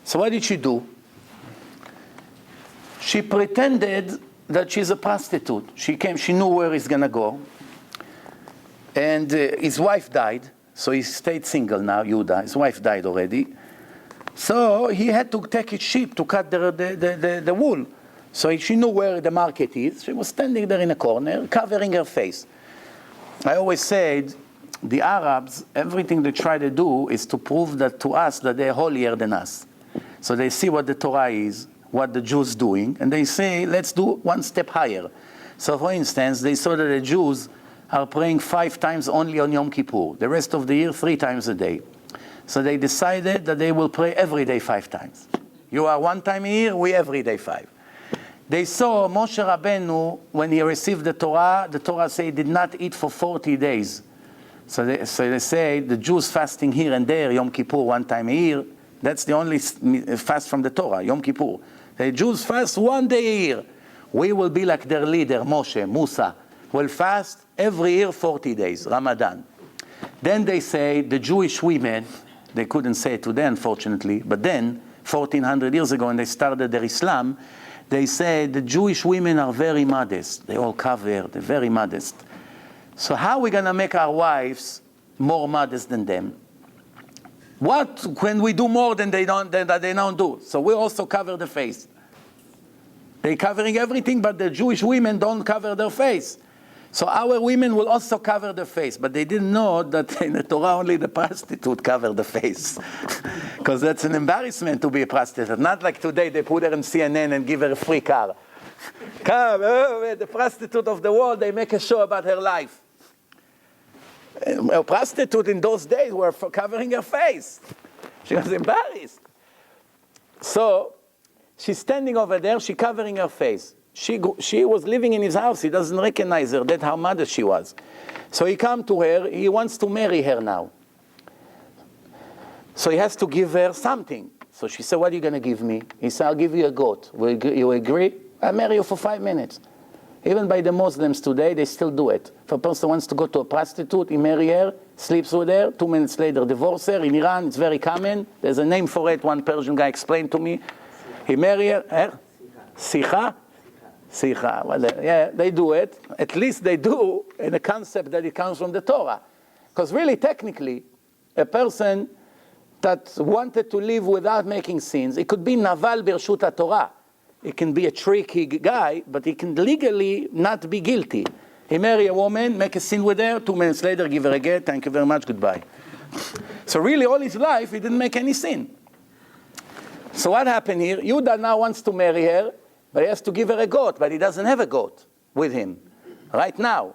So what did she do? She pretended that she's a prostitute. She knew where he's gonna go. And his wife died, so he stayed single now, Judah. His wife died already. So he had to take his sheep to cut the wool. So she knew where the market is. She was standing there in a corner, covering her face. I always said, the Arabs, everything they try to do is to prove that to us that they're holier than us. So they see what the Torah is, what the Jews doing, and they say, let's do one step higher. So for instance, they saw that the Jews are praying 5 times only on Yom Kippur. The rest of the year, 3 times a day. So they decided that they will pray every day 5 times. You are 1 time a year, we every day 5. They saw Moshe Rabbeinu, when he received the Torah said he did not eat for 40 days. So they say the Jews fasting here and there, Yom Kippur 1 time a year. That's the only fast from the Torah, Yom Kippur. The Jews fast 1 day a year. We will be like their leader, Moshe, Musa, will fast every year 40 days, Ramadan. Then they say the Jewish women, they couldn't say it today unfortunately, but then, 1400 years ago when they started their Islam, they said the Jewish women are very modest. They all cover, they're very modest. So how are we going to make our wives more modest than them? What can we do more than they don't do? So we also cover the face. They're covering everything, but the Jewish women don't cover their face. So our women will also cover the face, but they didn't know that in the Torah only the prostitute cover the face. Because that's an embarrassment to be a prostitute. Not like today they put her in CNN and give her a free car. Come, the prostitute of the world, they make a show about her life. A prostitute in those days were covering her face. She was embarrassed. So she's standing over there, she's covering her face. She was living in his house, he doesn't recognize her, that's how modest she was. So he come to her, he wants to marry her now. So he has to give her something. So she said, what are you going to give me? He said, I'll give you a goat. Will you agree? I'll marry you for 5 minutes. Even by the Muslims today, they still do it. If a person wants to go to a prostitute, he marry her, sleeps with her, 2 minutes later divorce her. In Iran, it's very common. There's a name for it. One Persian guy explained to me. He marry her. Sikha? Sikha. Well, yeah, they do it. At least they do in a concept that it comes from the Torah. Because really, technically, a person that wanted to live without making sins, it could be Naval Birshut Torah. He can be a tricky guy, but he can legally not be guilty. He marry a woman, make a sin with her, 2 minutes later give her a get, thank you very much, goodbye. So really all his life he didn't make any sin. So what happened here? Judah now wants to marry her, but he has to give her a goat, but he doesn't have a goat with him right now.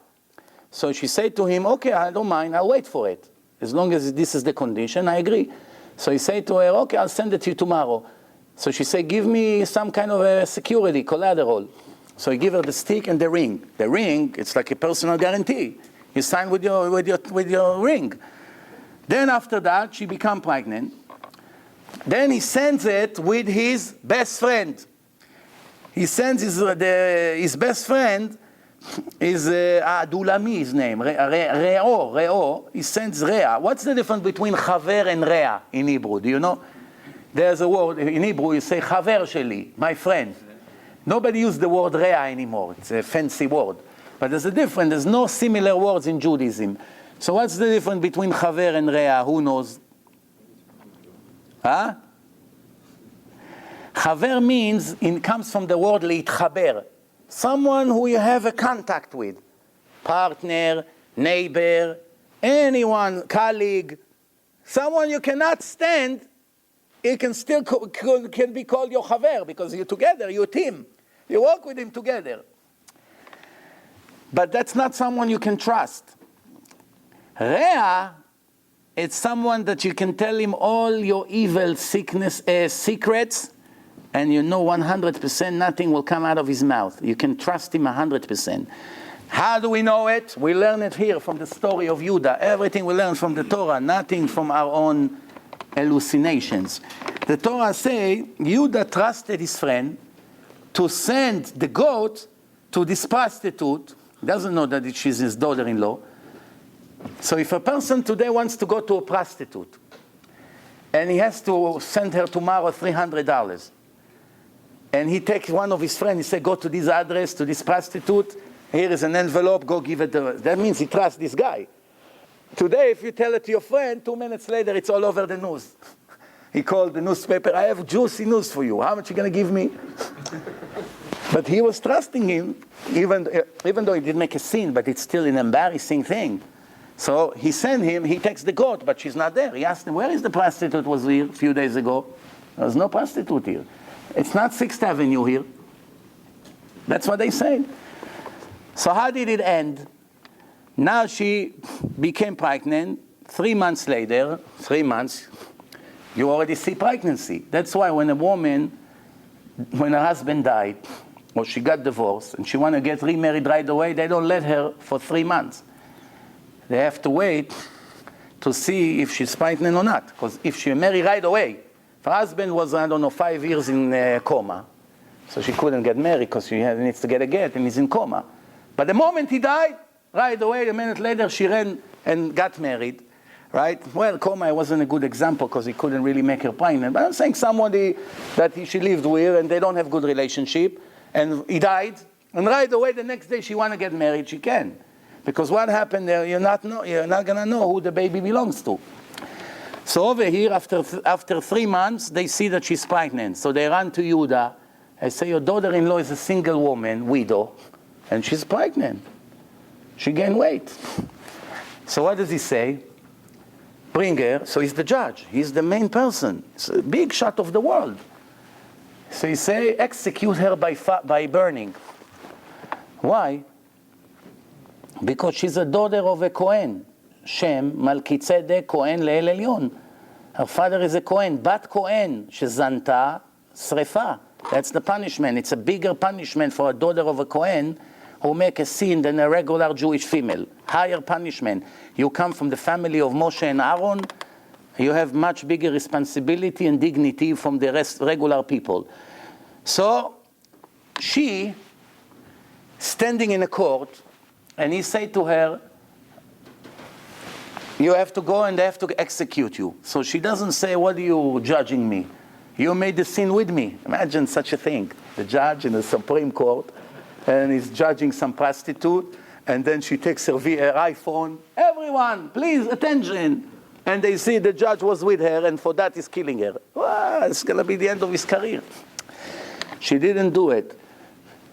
So she said to him, okay, I don't mind, I'll wait for it. As long as this is the condition, I agree. So he said to her, okay, I'll send it to you tomorrow. So she said, give me some kind of a security, collateral. So he gave her the stick and the ring. The ring, it's like a personal guarantee. You sign with your ring. Then after that, she became pregnant. Then he sends it with his best friend. He sends his best friend, is Adulami, his name, Reo. He sends Rea. What's the difference between Chaver and Rea in Hebrew? Do you know? There's a word, in Hebrew you say, Chaver sheli, my friend. Nobody uses the word Rea anymore. It's a fancy word. But there's a difference. There's no similar words in Judaism. So what's the difference between Chaver and Rea? Who knows? Huh? Chaver means, it comes from the word leitchaber. Someone who you have a contact with. partner, neighbor, anyone, colleague, someone you cannot stand, it can still can be called your chaver, because you're together, you're a team. You work with him together. But that's not someone you can trust. Rea, it's someone that you can tell him all your evil secrets, and you know 100% nothing will come out of his mouth. You can trust him 100%. How do we know it? We learn it here from the story of Judah. Everything we learn from the Torah, nothing from our own hallucinations. The Torah say, Judah trusted his friend to send the goat to this prostitute. He doesn't know that she's his daughter-in-law. So if a person today wants to go to a prostitute, and he has to send her tomorrow $300, and he takes one of his friends, he says, go to this address, to this prostitute, here is an envelope, go give it to her. That means he trusts this guy. Today, if you tell it to your friend, 2 minutes later, it's all over the news. He called the newspaper, I have juicy news for you. How much are you going to give me? But he was trusting him, even though he didn't make a scene, but it's still an embarrassing thing. So he sent him, he takes the goat, but she's not there. He asked him, where is the prostitute was here a few days ago? There's no prostitute here. It's not 6th Avenue here. That's what they say. So how did it end? Now she became pregnant. 3 months later, 3 months, you already see pregnancy. That's why when a woman, when her husband died, or she got divorced, and she want to get remarried right away, they don't let her for 3 months. They have to wait to see if she's pregnant or not. Because if she married right away, if her husband was, 5 years in coma, so she couldn't get married because she needs to get a get, and he's in coma. But the moment he died, right away, a minute later, she ran and got married, right? Well, coma wasn't a good example because he couldn't really make her pregnant. But I'm saying somebody that she lived with and they don't have good relationship, and he died, and right away, the next day, she want to get married, she can. Because what happened there, you're not going to know who the baby belongs to. So over here, after 3 months, they see that she's pregnant. So they run to Judah. They say, your daughter-in-law is a single woman, widow, and she's pregnant. She gained weight. So what does he say? Bring her. So he's the judge. He's the main person. It's a big shot of the world. So he say, execute her by burning. Why? Because she's a daughter of a Kohen. Shem, Malkitzedek, Kohen Le'el Elyon. Her father is a Kohen. Bat Kohen, shezanta, srefa. That's the punishment. It's a bigger punishment for a daughter of a Kohen who make a sin than a regular Jewish female. Higher punishment. You come from the family of Moshe and Aaron, you have much bigger responsibility and dignity from the regular people. So, she, standing in a court, and he said to her, you have to go and they have to execute you. So she doesn't say, what are you judging me? You made the sin with me. Imagine such a thing. The judge in the Supreme Court, and he's judging some prostitute, and then she takes her iPhone. Everyone, please, attention. And they see the judge was with her, and for that he's killing her. Well, it's going to be the end of his career. She didn't do it.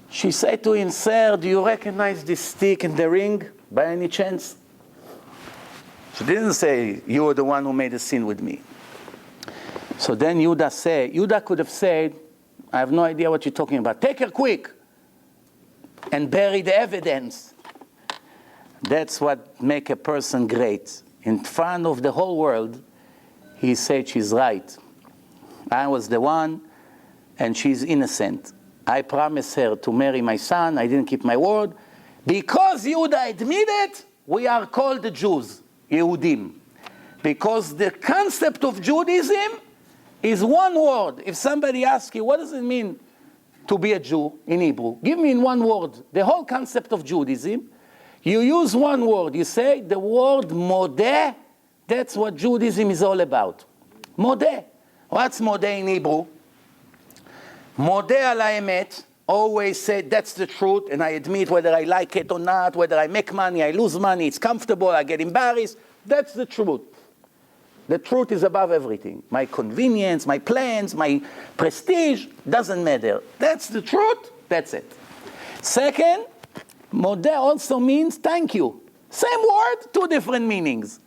She said to him, sir, do you recognize this stick in the ring by any chance? She didn't say, you are the one who made a sin with me. So then Judah could have said, I have no idea what you're talking about. Take her quick and bury the evidence. That's what makes a person great. In front of the whole world, he said she's right. I was the one, and she's innocent. I promised her to marry my son. I didn't keep my word. Because Judah admitted, we are called the Jews, Yehudim. Because the concept of Judaism is one word. If somebody asks you, what does it mean to be a Jew in Hebrew? Give me in one word the whole concept of Judaism. You use one word. You say the word modeh. That's what Judaism is all about. Modeh. What's modeh in Hebrew? Modeh al haemet, always say that's the truth, and I admit whether I like it or not, whether I make money, I lose money, it's comfortable, I get embarrassed. That's the truth. The truth is above everything. My convenience, my plans, my prestige, doesn't matter. That's the truth, that's it. Second, Modeh also means thank you. Same word, two different meanings.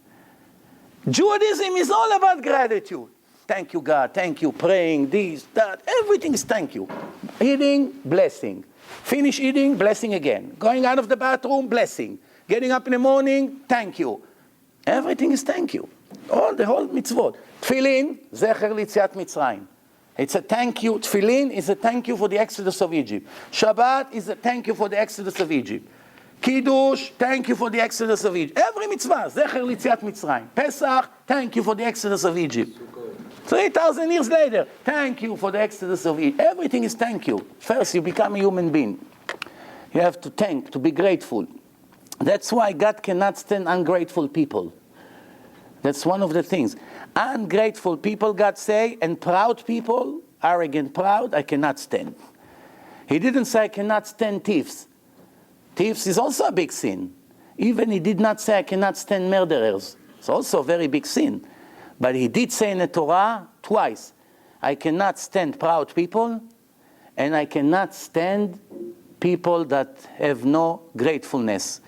Judaism is all about gratitude. Thank you, God. Thank you. Praying, this, that. Everything is thank you. Eating, blessing. Finish eating, blessing again. Going out of the bathroom, blessing. Getting up in the morning, thank you. Everything is thank you. The whole mitzvot. Tefillin, zecher l'yetziat Mitzrayim. It's a thank you. Tefillin is a thank you for the exodus of Egypt. Shabbat is a thank you for the exodus of Egypt. Kiddush, thank you for the exodus of Egypt. Every mitzvah, zecher l'yetziat Mitzrayim. Pesach, thank you for the exodus of Egypt. 3,000 years later, thank you for the exodus of Egypt. Everything is thank you. First, you become a human being. You have to thank, to be grateful. That's why God cannot stand ungrateful people. That's one of the things. Ungrateful people, God say, and proud people, arrogant, proud, I cannot stand. He didn't say I cannot stand thieves. Thieves is also a big sin. Even he did not say I cannot stand murderers. It's also a very big sin. But he did say in the Torah twice, I cannot stand proud people, and I cannot stand people that have no gratefulness.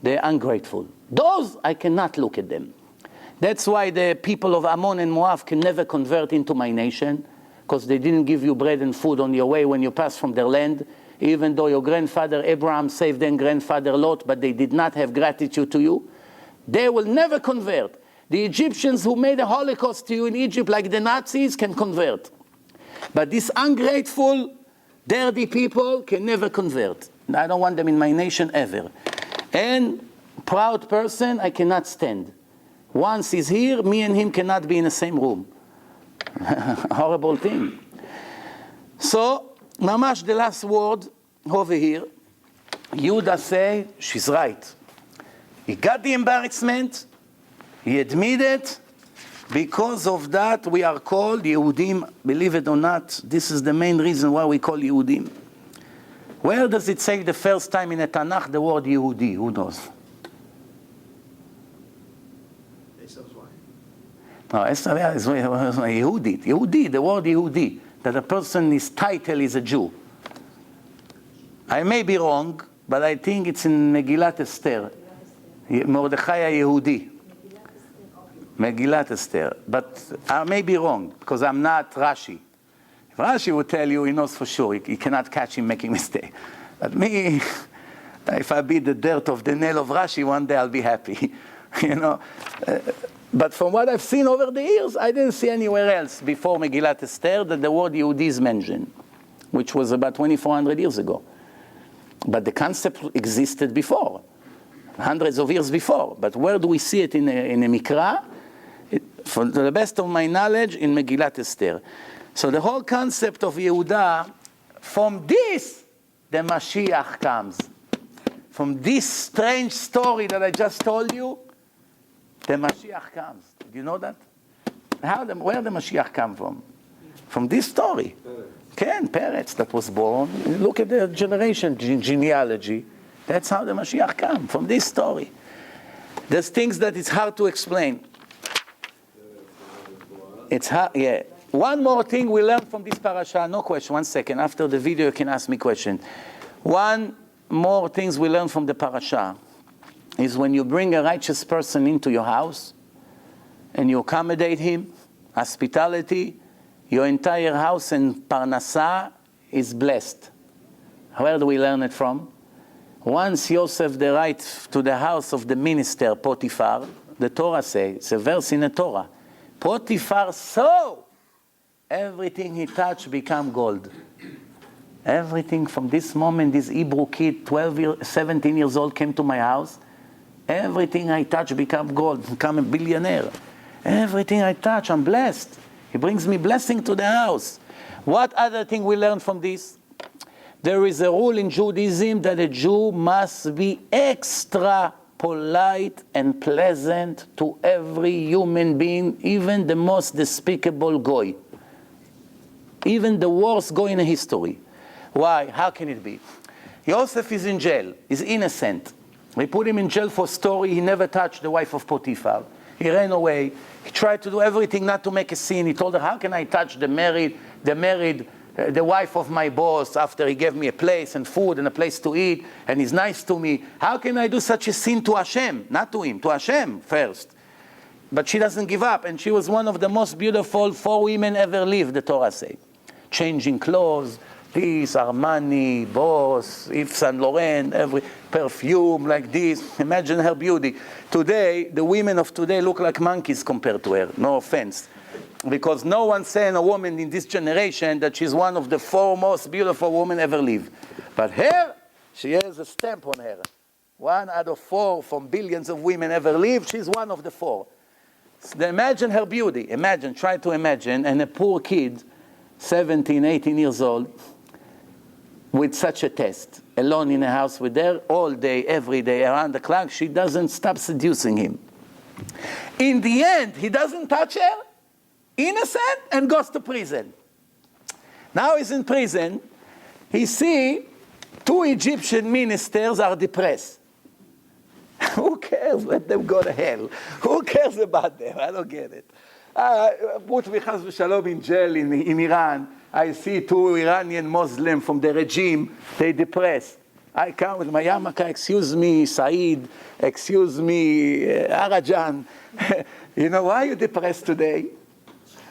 They're ungrateful. Those, I cannot look at them. That's why the people of Ammon and Moab can never convert into my nation, because they didn't give you bread and food on your way when you passed from their land, even though your grandfather Abraham saved their grandfather Lot, but they did not have gratitude to you. They will never convert. The Egyptians who made a Holocaust to you in Egypt, like the Nazis, can convert. But these ungrateful, dirty people can never convert. I don't want them in my nation ever. And proud person, I cannot stand. Once he's here, me and him cannot be in the same room. Horrible thing. So, mamash, the last word over here. Yehuda say, she's right. He got the embarrassment. He admitted, because of that we are called Yehudim. Believe it or not, this is the main reason why we call Yehudim. Where does it say the first time in the Tanakh the word Yehudi? Who knows?
Esau's wife.
No, Esau is Yehudi. Yehudi, the word Yehudi, that a person, his title is a Jew. I may be wrong, but I think it's in Megillat Esther. Mordechai Yehudi. Megillat Esther. But I may be wrong, because I'm not Rashi. If Rashi would tell you, he knows for sure. He cannot catch him making mistake. But me, if I be the dirt of the nail of Rashi, one day I'll be happy. But from what I've seen over the years, I didn't see anywhere else before Megillat Esther that the word Yehudi is mentioned, which was about 2,400 years ago. But the concept existed before, hundreds of years before. But where do we see it in a Mikra? For the best of my knowledge, in Megillat Esther. So the whole concept of Yehuda, from this, the Mashiach comes. From this strange story that I just told you, the Mashiach comes. Did you know that? Where the Mashiach come from? From this story. Ken, Peretz that was born. Look at the generation genealogy. That's how the Mashiach come, from this story. There's things that it's hard to explain. It's hard, yeah. One more thing we learned from this parasha. No question, 1 second. After the video, you can ask me question. One more things we learned from the parasha is when you bring a righteous person into your house and you accommodate him, hospitality, your entire house and parnasa is blessed. Where do we learn it from? Once Yosef the right to the house of the minister Potiphar, the Torah says, it's a verse in the Torah, Potiphar saw everything he touched become gold. Everything from this moment, this Hebrew kid, 17 years old, came to my house. Everything I touch become gold, become a billionaire. Everything I touch, I'm blessed. He brings me blessing to the house. What other thing we learn from this? There is a rule in Judaism that a Jew must be extra polite and pleasant to every human being, even the most despicable goy. Even the worst goy in history. Why? How can it be? Yosef is in jail. He's innocent. We put him in jail for a story. He never touched the wife of Potiphar. He ran away. He tried to do everything not to make a scene. He told her, how can I touch the married the wife of my boss, after he gave me a place and food and a place to eat, and he's nice to me. How can I do such a sin to Hashem? Not to him, to Hashem first. But she doesn't give up, and she was one of the most beautiful 4 women ever lived, the Torah say. Changing clothes, this, Armani, Boss, Yves Saint Laurent, every perfume like this. Imagine her beauty. Today, the women of today look like monkeys compared to her. No offense. Because no one saying a woman in this generation that she's one of the 4 most beautiful women ever lived. But her, she has a stamp on her. 1 out of 4 from billions of women ever lived, she's one of the 4. So imagine her beauty. Imagine, try to imagine, and a poor kid, 17, 18 years old, with such a test, alone in a house with her, all day, every day, around the clock, she doesn't stop seducing him. In the end, he doesn't touch her, innocent, and goes to prison. Now he's in prison, he see 2 Egyptian ministers are depressed. Who cares? Let them go to hell. Who cares about them? I don't get it. Put me chas v'shalom in jail in Iran. I see 2 Iranian Muslims from the regime. They depressed. I come with my yarmulke. Excuse me, Saeed. Excuse me, Arajan. You know why you depressed today?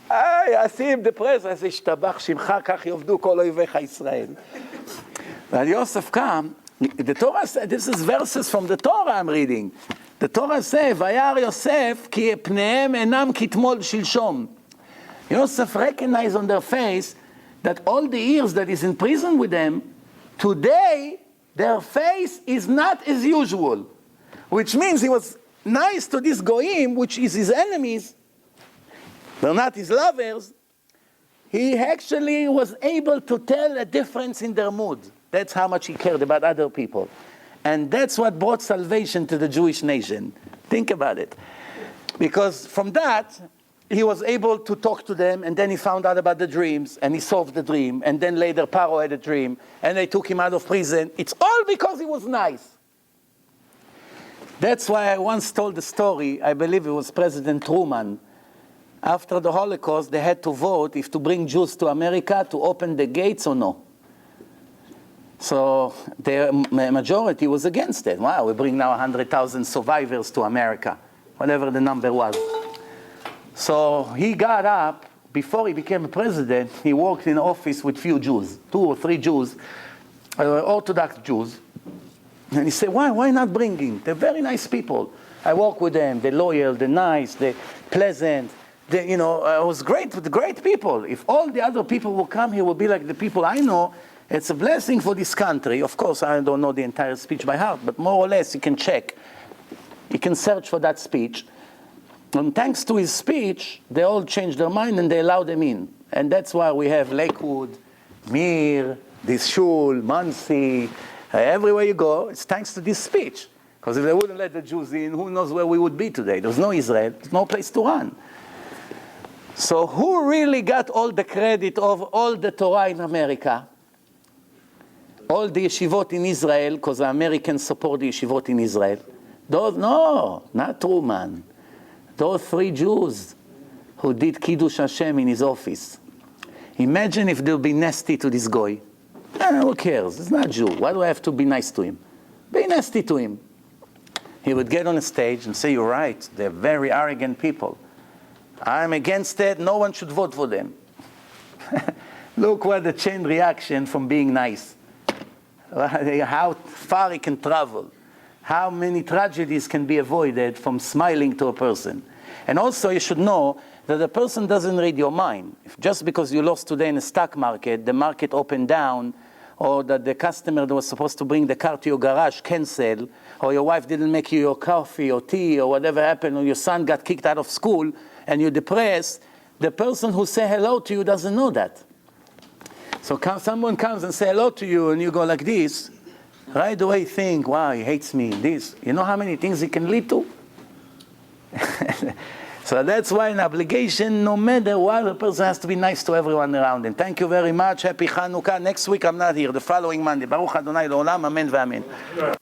I see him depressed. I say, "Shtabach shimcha kach yovdu kol oivecha Yisrael." And Yosef come. The Torah says, this is verses from the Torah I'm reading. The Torah says, Vayar Yosef ki pneim enam kitmol shilshom. Yosef recognized on their face that all the years that he's in prison with them, today their face is not as usual. Which means he was nice to this goyim, which is his enemies. They're not his lovers. He actually was able to tell a difference in their mood. That's how much he cared about other people. And that's what brought salvation to the Jewish nation. Think about it. Because from that, he was able to talk to them, and then he found out about the dreams, and he solved the dream, and then later Paro had a dream, and they took him out of prison. It's all because he was nice. That's why I once told the story, I believe it was President Truman. After the Holocaust, they had to vote if to bring Jews to America to open the gates or no. So the majority was against it. Wow, we bring now 100,000 survivors to America, whatever the number was. So he got up, before he became a president, he worked in an office with few Jews, 2 or 3 Jews, Orthodox Jews. And he said, why not bringing? They're very nice people. I work with them, they're loyal, they're nice, they're pleasant. It was great with great people. If all the other people will come here will be like the people I know, it's a blessing for this country. Of course, I don't know the entire speech by heart, but more or less you can check. You can search for that speech. And thanks to his speech, they all changed their mind and they allowed them in. And that's why we have Lakewood, Mir, this Shul, Muncie. Everywhere you go, it's thanks to this speech. Because if they wouldn't let the Jews in, who knows where we would be today? There's no Israel, there's no place to run. So who really got all the credit of all the Torah in America? All the yeshivot in Israel, because the Americans support the yeshivot in Israel. No, not Truman. Those 3 Jews who did Kiddush Hashem in his office. Imagine if they'll be nasty to this guy. Who cares? It's not Jew. Why do I have to be nice to him? Be nasty to him. He would get on a stage and say, you're right, they're very arrogant people. I'm against it, no one should vote for them. Look what the chain reaction from being nice. How far it can travel. How many tragedies can be avoided from smiling to a person. And also you should know that the person doesn't read your mind. If just because you lost today in the stock market, the market opened down, or that the customer that was supposed to bring the car to your garage canceled, or your wife didn't make you your coffee or tea or whatever happened, or your son got kicked out of school and you're depressed, the person who say hello to you doesn't know that. So someone comes and say hello to you and you go like this, right away think, wow, he hates me, this. You know how many things it can lead to? So that's why an obligation, no matter what, the person has to be nice to everyone around him. Thank you very much. Happy Hanukkah. Next week I'm not here. The following Monday. Baruch Adonai L'olam. Amen v'amen.